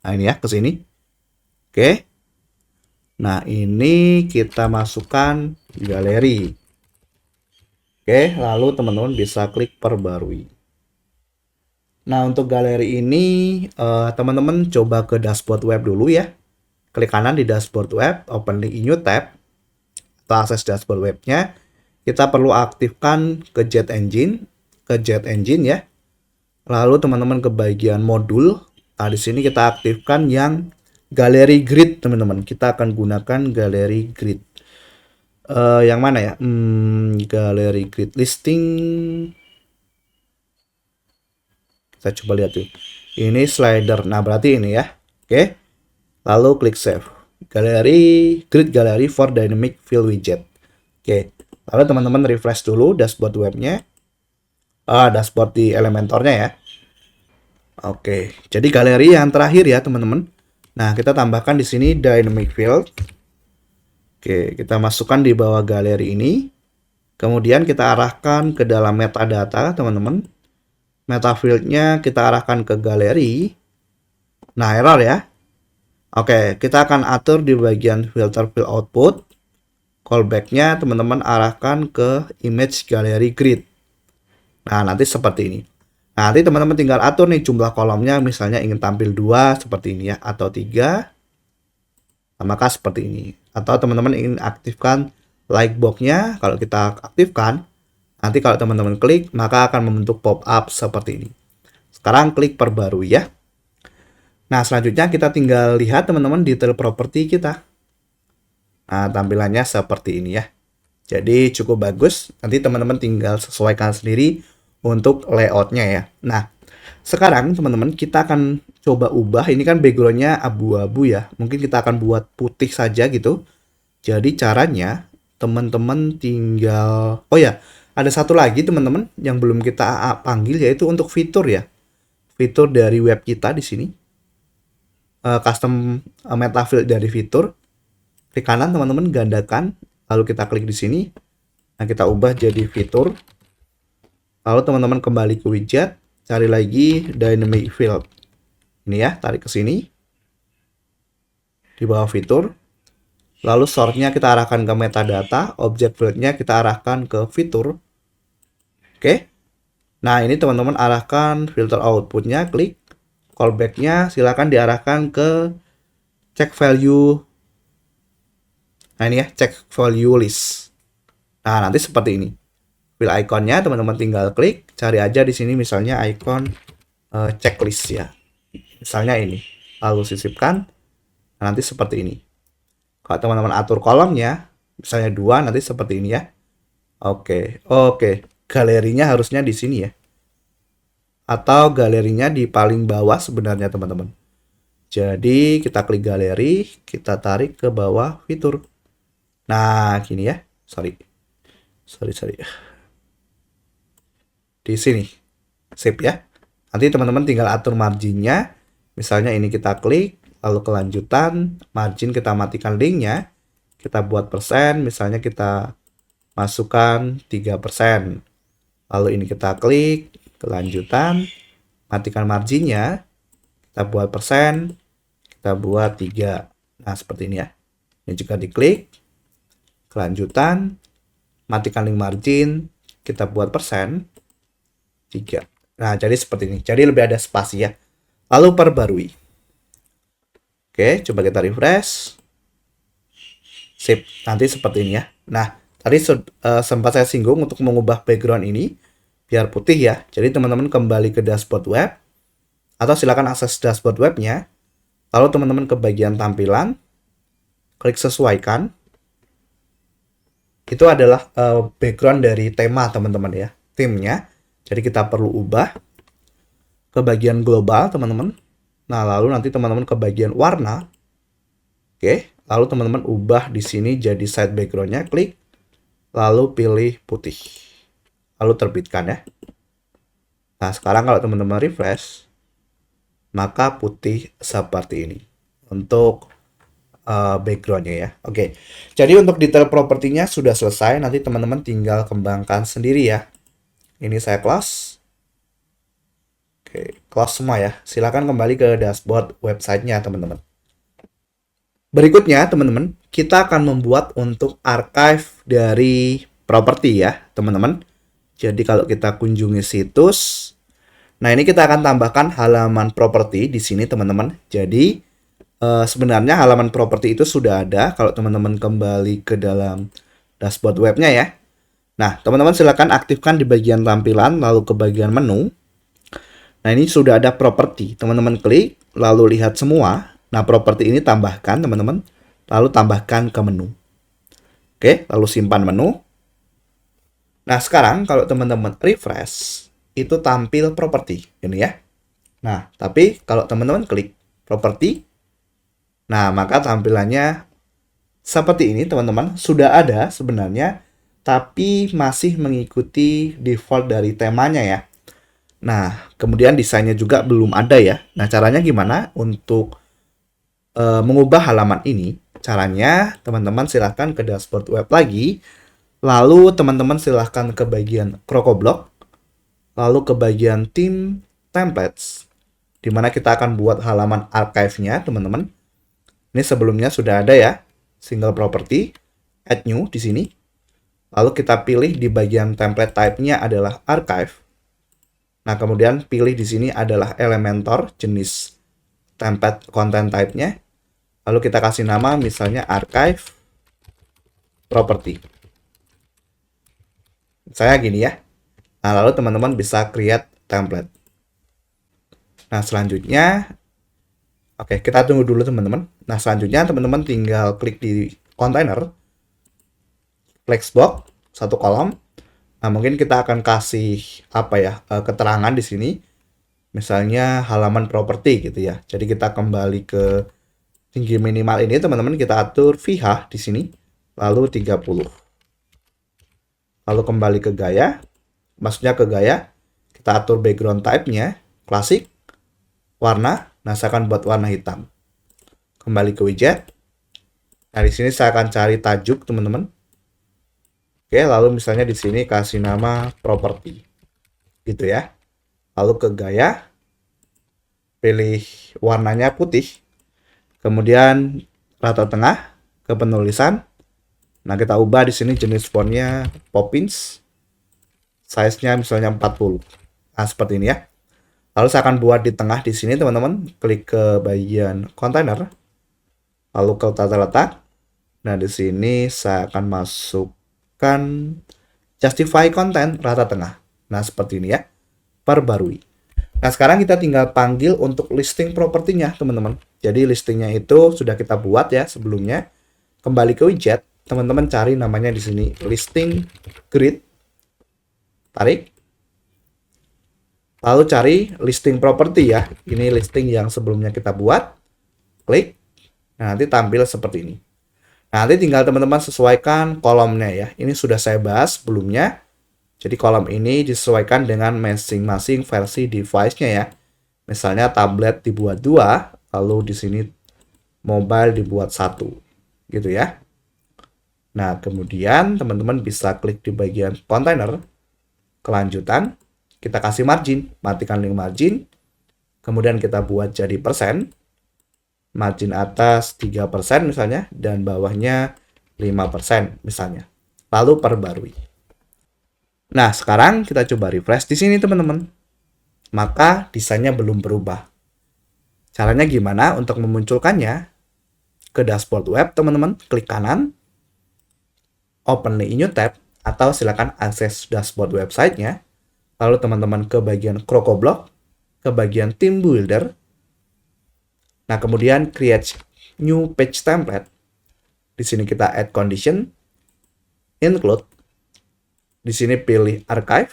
Nah, ini ya, ke sini. Oke. Nah, ini kita masukkan galeri. Oke, lalu teman-teman bisa klik perbarui. Nah, untuk galeri ini, teman-teman coba ke dashboard web dulu ya. Klik kanan di dashboard web, open di new tab, atau akses dashboard webnya. Kita perlu aktifkan ke Jet Engine ya. Lalu teman-teman ke bagian modul. Nah, di sini kita aktifkan yang galeri grid, teman-teman. Kita akan gunakan galeri grid. Yang mana ya? Galeri grid listing. Kita coba lihat tuh. Ini slider. Nah, berarti ini ya. Oke. Lalu klik save. Grid gallery for dynamic fill widget. Oke. Lalu teman-teman refresh dulu dashboard webnya. Dashboard di Elementornya ya. Oke. Jadi galeri yang terakhir ya, teman-teman. Nah, kita tambahkan di sini dynamic field. Oke, kita masukkan di bawah galeri ini. Kemudian kita arahkan ke dalam metadata, teman-teman. Meta field-nya kita arahkan ke galeri. Nah, error ya. Oke, kita akan atur di bagian filter field output. Callback-nya teman-teman arahkan ke image gallery grid. Nah, nanti seperti ini. Nah, nanti teman-teman tinggal atur nih jumlah kolomnya, misalnya ingin tampil 2 seperti ini ya, atau 3. Maka seperti ini. Atau teman-teman ingin aktifkan like box-nya, kalau kita aktifkan, nanti kalau teman-teman klik, maka akan membentuk pop-up seperti ini. Sekarang klik perbarui ya. Nah, selanjutnya kita tinggal lihat teman-teman detail properti kita. Nah, tampilannya seperti ini ya. Jadi cukup bagus. Nanti teman-teman tinggal sesuaikan sendiri untuk layoutnya ya. Nah, sekarang teman-teman kita akan coba ubah. Ini kan backgroundnya abu-abu ya. Mungkin kita akan buat putih saja gitu. Jadi caranya teman-teman tinggal... Oh ya, ada satu lagi teman-teman yang belum kita panggil, yaitu untuk fitur ya. Fitur dari web kita di sini. Custom meta field dari fitur. Klik kanan teman-teman, gandakan. Lalu kita klik di sini. Nah, kita ubah jadi fitur. Lalu teman-teman kembali ke widget. Cari lagi dynamic field. Ini ya, tarik ke sini. Di bawah fitur. Lalu sort-nya kita arahkan ke metadata. Object field-nya kita arahkan ke fitur. Oke. Nah, ini teman-teman arahkan filter output-nya. Klik. Callback-nya silakan diarahkan ke check value. Nah, ini ya, check value list. Nah, nanti seperti ini. Fill ikonnya teman-teman tinggal klik, cari aja di sini misalnya icon checklist ya. Misalnya ini. Lalu sisipkan. Nah, nanti seperti ini. Kalau teman-teman atur kolomnya, misalnya 2, nanti seperti ini ya. Oke. Galerinya harusnya di sini ya. Atau galerinya di paling bawah sebenarnya teman-teman. Jadi kita klik galeri, kita tarik ke bawah fitur. Nah, gini ya. Sorry. di sini. Sip ya. Nanti teman-teman tinggal atur marginnya. Misalnya ini kita klik, lalu kelanjutan, margin kita matikan linknya. Kita buat persen, misalnya kita masukkan 3%. Lalu ini kita klik, kelanjutan, matikan marginnya. Kita buat persen, kita buat 3. Nah, seperti ini ya. Ini juga diklik, kelanjutan, matikan link margin, kita buat persen, 3. Nah, jadi seperti ini. Jadi lebih ada spasi ya. Lalu perbarui. Oke, coba kita refresh. Sip, nanti seperti ini ya. Nah, tadi sempat saya singgung untuk mengubah background ini biar putih ya. Jadi teman-teman kembali ke dashboard web atau silakan akses dashboard webnya. Lalu teman-teman ke bagian tampilan, klik sesuaikan. Itu adalah background dari tema teman-teman ya, theme-nya. Jadi kita perlu ubah ke bagian global teman-teman. Nah, lalu nanti teman-teman ke bagian warna. Oke, lalu teman-teman ubah di sini jadi side background-nya, klik, lalu pilih putih. Lalu terbitkan ya. Nah, sekarang kalau teman-teman refresh, maka putih seperti ini untuk backgroundnya ya. Oke, jadi untuk detail propertinya sudah selesai. Nanti teman-teman tinggal kembangkan sendiri ya. Ini saya close. Oke, close semua ya. Silakan kembali ke dashboard websitenya teman-teman. Berikutnya teman-teman, kita akan membuat untuk archive dari properti ya teman-teman. Jadi kalau kita kunjungi situs, nah ini kita akan tambahkan halaman properti di sini teman-teman. Jadi sebenarnya halaman properti itu sudah ada kalau teman-teman kembali ke dalam dashboard webnya ya. Nah, teman-teman silakan aktifkan di bagian tampilan, lalu ke bagian menu. Nah, ini sudah ada properti. Teman-teman klik, lalu lihat semua. Nah, properti ini tambahkan, teman-teman. Lalu tambahkan ke menu. Oke, lalu simpan menu. Nah, sekarang kalau teman-teman refresh, itu tampil properti. Ini ya. Nah, tapi kalau teman-teman klik properti, nah, maka tampilannya seperti ini, teman-teman. Sudah ada sebenarnya, tapi masih mengikuti default dari temanya ya. Nah, kemudian desainnya juga belum ada ya. Nah, caranya gimana untuk mengubah halaman ini? Caranya, teman-teman silahkan ke dashboard web lagi. Lalu, teman-teman silahkan ke bagian CrocoBlock. Lalu ke bagian theme templates. Di mana kita akan buat halaman archive-nya, teman-teman. Ini sebelumnya sudah ada ya. Single property. Add new di sini. Lalu kita pilih di bagian template type-nya adalah archive. Nah, kemudian pilih di sini adalah Elementor, jenis template content type-nya. Lalu kita kasih nama misalnya archive property. Saya gini ya. Nah, lalu teman-teman bisa create template. Nah, selanjutnya, oke, kita tunggu dulu teman-teman. Nah, selanjutnya teman-teman tinggal klik di container. Flexbox, satu kolom. Nah, mungkin kita akan kasih apa ya, keterangan di sini. Misalnya halaman properti gitu ya. Jadi kita kembali ke tinggi minimal ini teman-teman, kita atur VH di sini. Lalu 30. Lalu kembali ke gaya. Maksudnya ke gaya. Kita atur background type-nya klasik. Warna. Nah, saya akan buat warna hitam. Kembali ke widget. Nah, di sini saya akan cari tajuk teman-teman. Oke, lalu misalnya di sini kasih nama properti. Gitu ya. Lalu ke gaya. Pilih warnanya putih. Kemudian rata tengah ke penulisan. Nah, kita ubah di sini jenis fontnya Poppins. Size-nya misalnya 40. Nah, seperti ini ya. Lalu saya akan buat di tengah di sini teman-teman. Klik ke bagian container. Lalu ke tata letak. Nah, di sini saya akan masuk justify content rata tengah. Nah, seperti ini ya. Perbarui. Nah, sekarang kita tinggal panggil untuk listing propertinya, teman-teman. Jadi listingnya itu sudah kita buat ya sebelumnya. Kembali ke widget, teman-teman cari namanya di sini listing grid. Tarik. Lalu cari listing property ya. Ini listing yang sebelumnya kita buat. Klik. Nah, nanti tampil seperti ini. Nah, nanti tinggal teman-teman sesuaikan kolomnya ya. Ini sudah saya bahas sebelumnya. Jadi kolom ini disesuaikan dengan masing-masing versi device-nya ya. Misalnya tablet dibuat 2, lalu di sini mobile dibuat 1, gitu ya. Nah, kemudian teman-teman bisa klik di bagian kontainer, kelanjutan, kita kasih margin, matikan link margin, kemudian kita buat jadi persen, margin atas 3% misalnya, dan bawahnya 5% misalnya. Lalu perbarui. Nah, sekarang kita coba refresh di sini teman-teman. Maka desainnya belum berubah. Caranya gimana untuk memunculkannya? Ke dashboard web teman-teman, klik kanan, open a new tab, atau silakan akses dashboard websitenya. Lalu teman-teman ke bagian CrocoBlock, ke bagian Theme Builder. Nah, kemudian create new page template. Di sini kita add condition, include. Di sini pilih archive.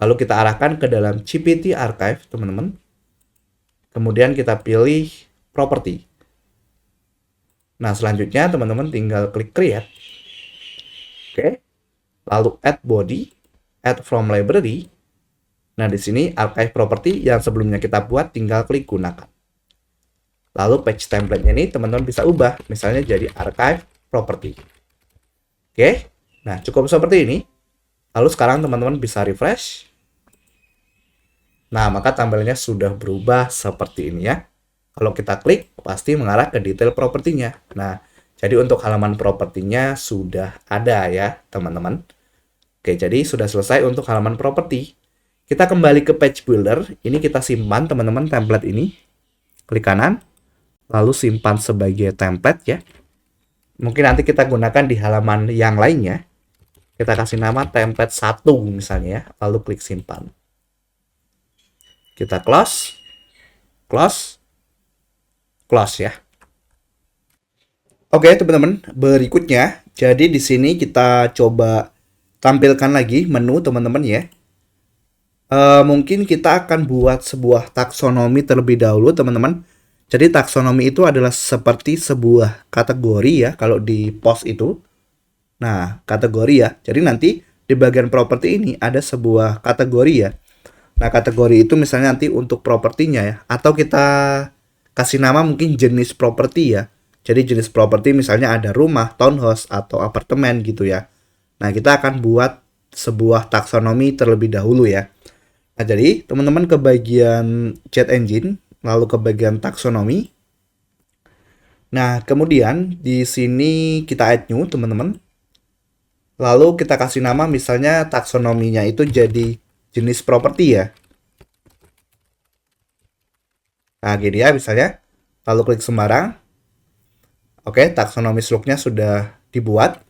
Lalu kita arahkan ke dalam GPT archive, teman-teman. Kemudian kita pilih property. Nah, selanjutnya teman-teman tinggal klik create. Oke. Lalu add body, add from library. Nah, di sini archive property yang sebelumnya kita buat tinggal klik gunakan. Lalu page template-nya ini teman-teman bisa ubah, misalnya jadi archive property. Oke. Nah, cukup seperti ini. Lalu sekarang teman-teman bisa refresh. Nah, maka tampilannya sudah berubah seperti ini ya. Kalau kita klik, pasti mengarah ke detail propertinya. Nah, jadi untuk halaman propertinya sudah ada ya, teman-teman. Oke, jadi sudah selesai untuk halaman properti. Kita kembali ke page builder. Ini kita simpan, teman-teman, template ini. Klik kanan, lalu simpan sebagai template ya. Mungkin nanti kita gunakan di halaman yang lainnya. Kita kasih nama template 1 misalnya ya, lalu klik simpan. Kita close, close, close ya. Oke teman-teman, berikutnya, jadi di sini kita coba tampilkan lagi menu teman-teman ya. Mungkin kita akan buat sebuah taksonomi terlebih dahulu teman-teman. Jadi taksonomi itu adalah seperti sebuah kategori ya, kalau di post itu. Nah, kategori ya. Jadi nanti di bagian properti ini ada sebuah kategori ya. Nah, kategori itu misalnya nanti untuk propertinya ya. Atau kita kasih nama mungkin jenis properti ya. Jadi jenis properti misalnya ada rumah, townhouse, atau apartemen gitu ya. Nah, kita akan buat sebuah taksonomi terlebih dahulu ya. Nah, jadi teman-teman ke bagian chat engine, lalu ke bagian taksonomi. Nah, kemudian di sini kita add new teman-teman. Lalu kita kasih nama misalnya taksonominya itu jadi jenis properti ya. Nah, gini ya misalnya. Lalu klik sembarang. Oke, taksonomi struknya sudah dibuat.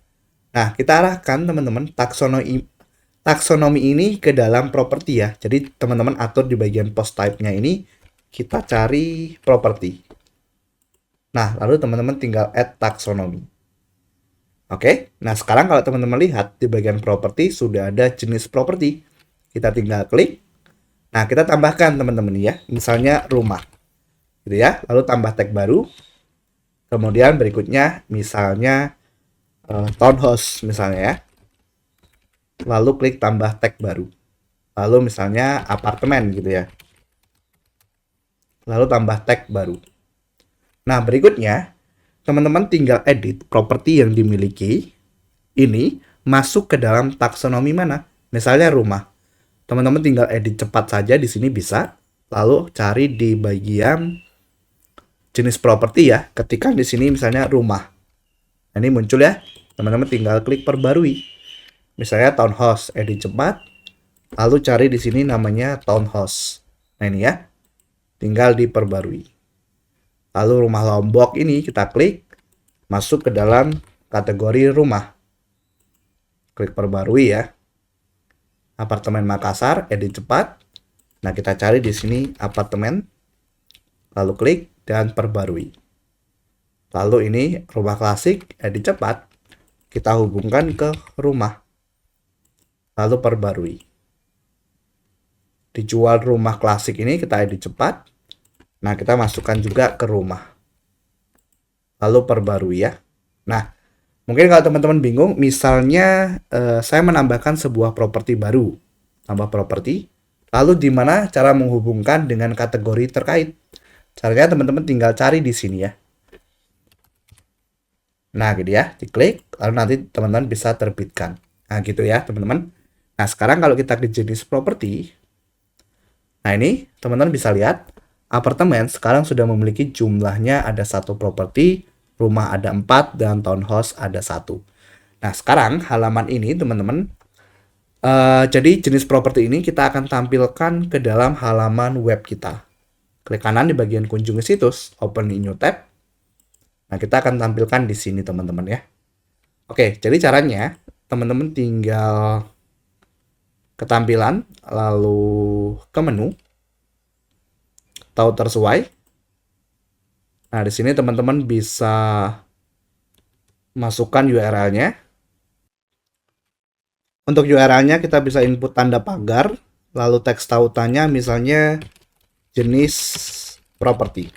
Nah, kita arahkan teman-teman taksonomi ini ke dalam properti ya. Jadi teman-teman atur di bagian post type-nya ini kita cari properti. Nah, lalu teman-teman tinggal add taksonomi. Oke, nah sekarang kalau teman-teman lihat di bagian properti sudah ada jenis properti. Kita tinggal klik. Nah, kita tambahkan teman-teman ya, misalnya rumah. Gitu ya, lalu tambah tag baru. Kemudian berikutnya misalnya townhouse misalnya ya. Lalu klik tambah tag baru. Lalu misalnya apartemen gitu ya. Lalu tambah tag baru. Nah, berikutnya teman-teman tinggal edit properti yang dimiliki ini masuk ke dalam taksonomi mana. Misalnya rumah. Teman-teman tinggal edit cepat saja di sini bisa. Lalu cari di bagian jenis properti ya. Ketikkan di sini misalnya rumah. Nah, ini muncul ya. Teman-teman tinggal klik perbarui. Misalnya townhouse, edit cepat. Lalu cari di sini namanya townhouse. Nah, ini ya. Tinggal diperbarui. Lalu rumah Lombok ini kita klik, masuk ke dalam kategori rumah. Klik perbarui ya. Apartemen Makassar, edit cepat. Nah, kita cari di sini apartemen. Lalu klik dan perbarui. Lalu ini rumah klasik, edit cepat. Kita hubungkan ke rumah. Lalu perbarui. Dijual rumah klasik ini kita edit cepat. Nah, kita masukkan juga ke rumah. Lalu perbarui ya. Nah, Mungkin kalau teman-teman bingung, misalnya saya menambahkan sebuah properti baru, tambah properti, lalu di mana cara menghubungkan dengan kategori terkait. Caranya teman-teman tinggal cari di sini ya. Nah, gitu ya, diklik, lalu nanti teman-teman bisa terbitkan. Nah, gitu ya, teman-teman. Nah, sekarang kalau kita ke jenis properti, nah ini teman-teman bisa lihat, apartemen sekarang sudah memiliki jumlahnya ada satu properti, rumah ada 4, dan townhouse ada satu. Nah, sekarang halaman ini teman-teman, jadi jenis properti ini kita akan tampilkan ke dalam halaman web kita. Klik kanan di bagian kunjungi situs, open in new tab. Nah, kita akan tampilkan di sini teman-teman ya. Oke, jadi caranya teman-teman tinggal ke tampilan, lalu ke menu, tahu tersesuai. Nah, di sini teman-teman bisa masukkan URL-nya. Untuk URL-nya kita bisa input tanda pagar, lalu teks tautannya misalnya jenis properti.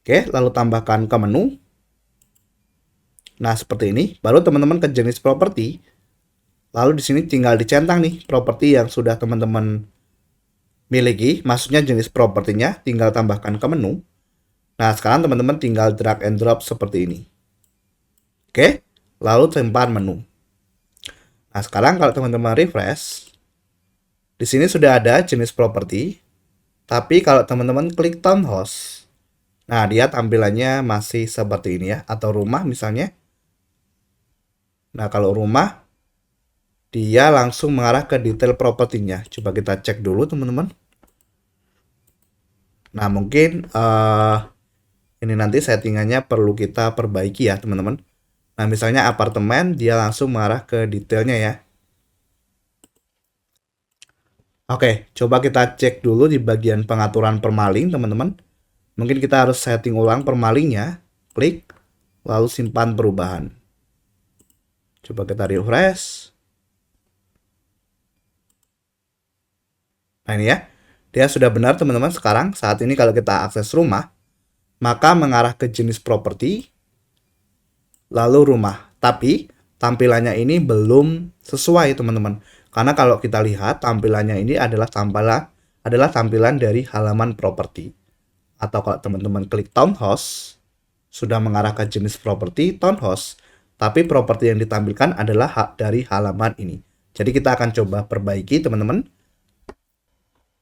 Oke, lalu tambahkan ke menu. Nah, seperti ini. Baru teman-teman ke jenis properti. Lalu di sini tinggal dicentang nih properti yang sudah teman-teman miliki, maksudnya jenis propertinya, tinggal tambahkan ke menu. Nah, sekarang teman-teman tinggal drag and drop seperti ini. Oke, lalu simpan menu. Nah, sekarang kalau teman-teman refresh, di sini sudah ada jenis properti, tapi kalau teman-teman klik townhouse, nah dia tampilannya masih seperti ini ya, atau rumah misalnya. Nah, kalau rumah, dia langsung mengarah ke detail propertinya. Coba kita cek dulu teman-teman. Nah, mungkin ini nanti settingannya perlu kita perbaiki ya teman-teman. Nah, misalnya apartemen, dia langsung mengarah ke detailnya ya. Oke, coba kita cek dulu di bagian pengaturan permaling teman-teman. Mungkin kita harus setting ulang permalingnya. Klik, lalu simpan perubahan. Coba kita refresh. Nah, ini ya. Dia sudah benar teman-teman. Sekarang saat ini kalau kita akses rumah, maka mengarah ke jenis properti, lalu rumah. Tapi tampilannya ini belum sesuai teman-teman. Karena kalau kita lihat tampilannya ini adalah tampilan dari halaman properti. Atau kalau teman-teman klik townhouse, sudah mengarah ke jenis properti townhouse, tapi properti yang ditampilkan adalah dari halaman ini. Jadi kita akan coba perbaiki teman-teman.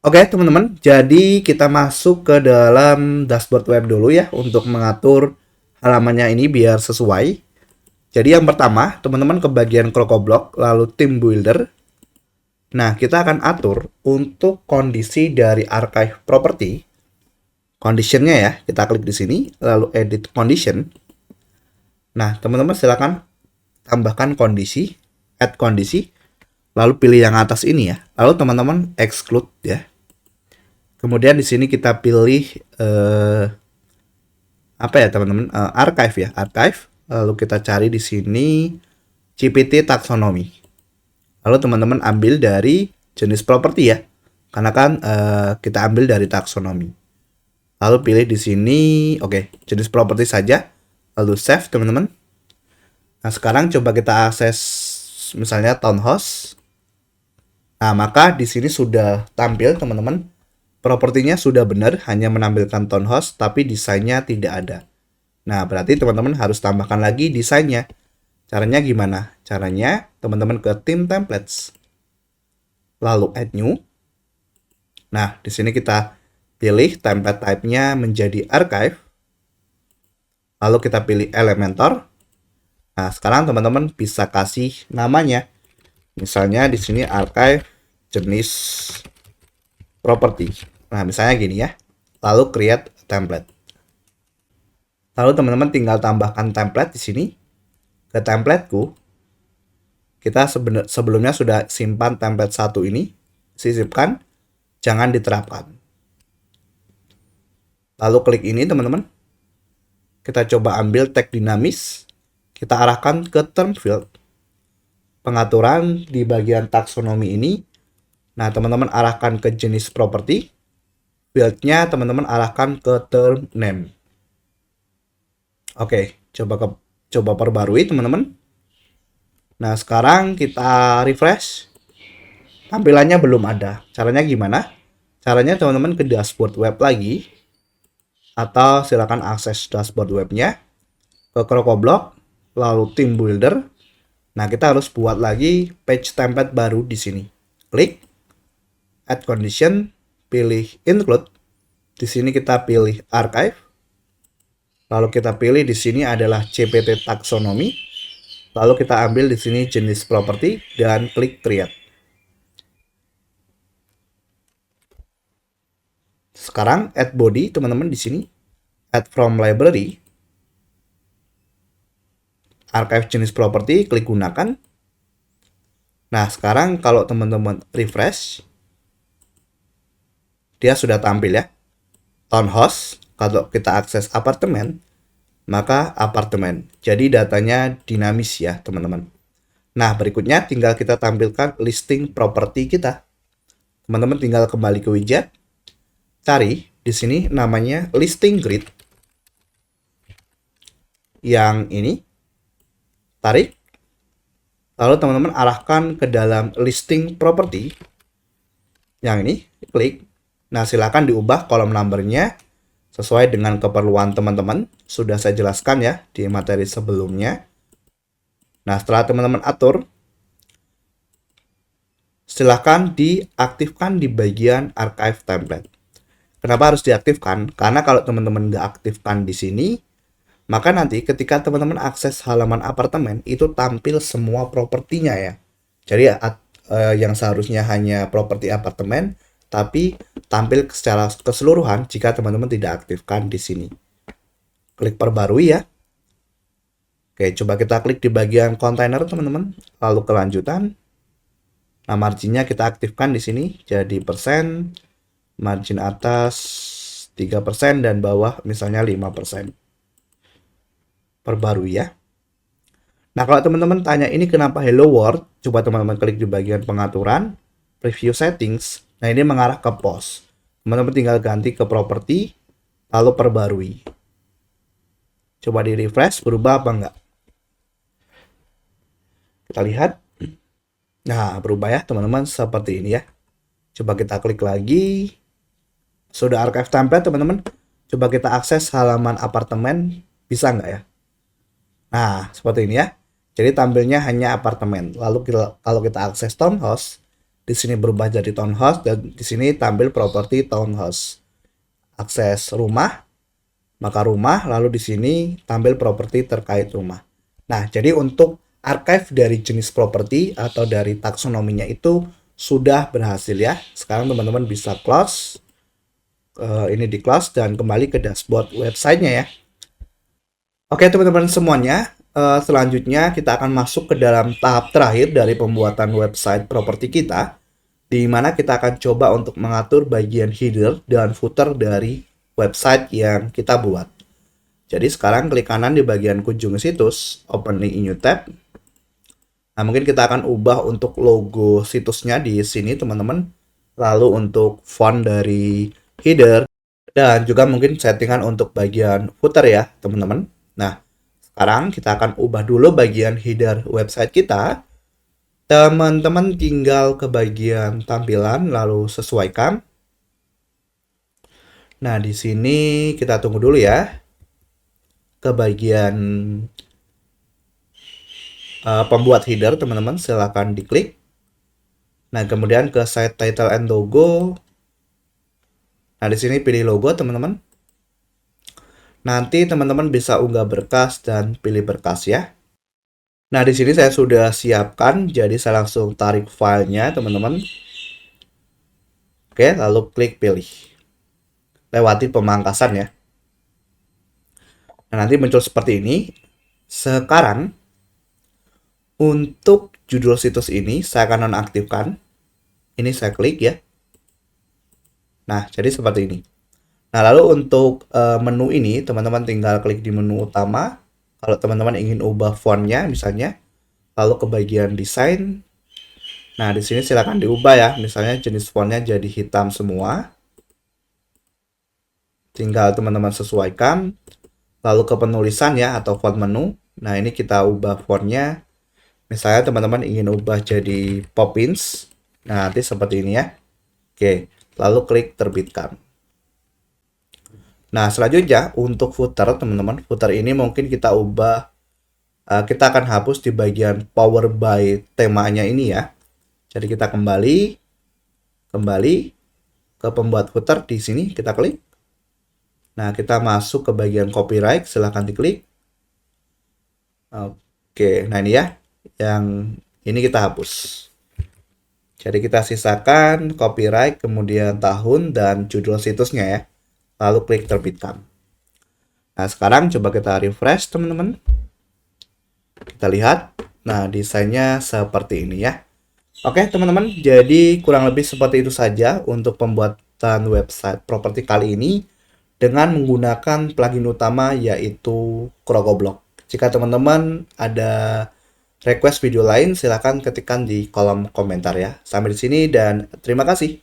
Oke teman-teman, jadi kita masuk ke dalam dashboard web dulu ya untuk mengatur halamannya ini biar sesuai. Jadi yang pertama, teman-teman ke bagian CrocoBlock, lalu Theme Builder. Nah, kita akan atur untuk kondisi dari archive property. Conditionnya ya, kita klik di sini, lalu Edit Condition. Nah, teman-teman silakan tambahkan kondisi, add kondisi, lalu pilih yang atas ini ya. Lalu teman-teman exclude ya. Kemudian di sini kita pilih apa ya teman-teman, archive ya, archive. Lalu kita cari di sini GPT taxonomy. Lalu teman-teman ambil dari jenis properti ya, karena kan kita ambil dari taksonomi. Lalu pilih di sini, oke, jenis properti saja. Lalu save teman-teman. Nah sekarang coba kita akses misalnya townhouse. Nah maka di sini sudah tampil teman-teman. Propertinya sudah benar, hanya menampilkan townhouse, tapi desainnya tidak ada. Nah, berarti teman-teman harus tambahkan lagi desainnya. Caranya gimana? Caranya, teman-teman ke Theme Templates. Lalu Add New. Nah, di sini kita pilih template type-nya menjadi Archive. Lalu kita pilih Elementor. Nah, sekarang teman-teman bisa kasih namanya. Misalnya di sini Archive jenis property. Nah, misalnya gini ya. Lalu create template. Lalu teman-teman tinggal tambahkan template di sini. Ke templateku. Kita sebelumnya sudah simpan template 1 ini. Sisipkan. Jangan diterapkan. Lalu klik ini teman-teman. Kita coba ambil tag dinamis. Kita arahkan ke term field. Pengaturan di bagian taksonomi ini. Nah, teman-teman arahkan ke jenis properti. Fieldnya teman-teman arahkan ke term name. Oke, coba Coba perbarui teman-teman. Nah, sekarang kita refresh. Tampilannya belum ada. Caranya gimana? Caranya teman-teman ke dashboard web lagi. Atau silakan akses dashboard webnya. Ke CrocoBlock. Lalu Team Builder. Nah, kita harus buat lagi page template baru di sini. Klik. Add condition. Pilih include. Di sini kita pilih archive. Lalu kita pilih di sini adalah CPT taxonomy. Lalu kita ambil di sini jenis properti dan klik create. Sekarang add body teman-teman di sini. Add from library. Archive jenis properti, klik gunakan. Nah, sekarang kalau teman-teman refresh, dia sudah tampil ya. Townhouse, kalau kita akses apartemen, maka apartemen. Jadi datanya dinamis ya, teman-teman. Nah, berikutnya tinggal kita tampilkan listing properti kita. Teman-teman tinggal kembali ke widget, cari di sini namanya listing grid. Yang ini, tarik. Lalu teman-teman arahkan ke dalam listing property. Yang ini, klik. Nah, silakan diubah kolom numbernya sesuai dengan keperluan teman-teman. Sudah saya jelaskan ya di materi sebelumnya. Nah, setelah teman-teman atur, silahkan diaktifkan di bagian archive template. Kenapa harus diaktifkan? Karena kalau teman-teman nggak aktifkan di sini, maka nanti ketika teman-teman akses halaman apartemen, itu tampil semua propertinya ya. Jadi yang seharusnya hanya properti apartemen, tapi tampil secara keseluruhan jika teman-teman tidak aktifkan di sini. Klik perbarui ya. Oke, coba kita klik di bagian kontainer teman-teman, lalu kelanjutan. Nah, marginnya kita aktifkan di sini jadi persen, margin atas 3% dan bawah misalnya 5%. Perbarui ya. Nah, kalau teman-teman tanya ini kenapa hello world, coba teman-teman klik di bagian pengaturan, preview settings. Nah, ini mengarah ke post. Teman-teman tinggal ganti ke properti, lalu perbarui. Coba di refresh, berubah apa enggak? Kita lihat. Nah, berubah ya teman-teman seperti ini ya. Coba kita klik lagi. Sudah archive template teman-teman. Coba kita akses halaman apartemen, bisa enggak ya? Nah, seperti ini ya. Jadi tampilnya hanya apartemen. Lalu kalau kita akses townhouse, di sini berubah jadi townhouse dan di sini tampil properti townhouse. Akses rumah, maka rumah, lalu di sini tampil properti terkait rumah. Nah, jadi untuk archive dari jenis properti atau dari taksonominya itu sudah berhasil ya. Sekarang teman-teman bisa close. Ini di close dan kembali ke dashboard websitenya ya. Oke teman-teman semuanya, selanjutnya kita akan masuk ke dalam tahap terakhir dari pembuatan website properti kita, di mana kita akan coba untuk mengatur bagian header dan footer dari website yang kita buat. Jadi sekarang klik kanan di bagian kunjungi situs, open link in new tab. Nah, mungkin kita akan ubah untuk logo situsnya di sini teman-teman. Lalu untuk font dari header dan juga mungkin settingan untuk bagian footer ya teman-teman. Nah, sekarang kita akan ubah dulu bagian header website kita. Teman-teman tinggal ke bagian tampilan lalu sesuaikan. Nah, di sini kita tunggu dulu ya. Ke bagian pembuat header, teman-teman silahkan diklik. Nah, kemudian ke site title and logo. Nah, di sini pilih logo, teman-teman. Nanti teman-teman bisa unggah berkas dan pilih berkas ya. Nah, di sini saya sudah siapkan, jadi saya langsung tarik filenya, teman-teman. Oke, lalu klik pilih. Lewati pemangkasan ya. Nah, nanti muncul seperti ini. Sekarang, untuk judul situs ini, saya akan nonaktifkan. Ini saya klik ya. Nah, jadi seperti ini. Nah, lalu untuk menu ini, teman-teman tinggal klik di menu utama. Kalau teman-teman ingin ubah fontnya, misalnya, lalu ke bagian desain. Nah, di sini silakan diubah ya. Misalnya jenis fontnya jadi hitam semua. Tinggal teman-teman sesuaikan. Lalu ke penulisan ya, atau font menu. Nah, ini kita ubah fontnya. Misalnya teman-teman ingin ubah jadi Poppins. Nah, nanti seperti ini ya. Oke, lalu klik terbitkan. Nah, selanjutnya untuk footer, teman-teman. Footer ini mungkin kita ubah, kita akan hapus di bagian power by temanya ini ya. Jadi kita kembali ke pembuat footer, di sini kita klik. Nah, kita masuk ke bagian copyright, silahkan diklik. Oke, nah ini ya, yang ini kita hapus. Jadi kita sisakan copyright, kemudian tahun, dan judul situsnya ya. Lalu klik terbitkan. Nah, sekarang coba kita refresh, teman-teman. Kita lihat. Nah, desainnya seperti ini ya. Oke, teman-teman. Jadi, kurang lebih seperti itu saja untuk pembuatan website properti kali ini dengan menggunakan plugin utama yaitu Krokoblock. Jika teman-teman ada request video lain, silahkan ketikkan di kolom komentar ya. Sampai di sini dan terima kasih.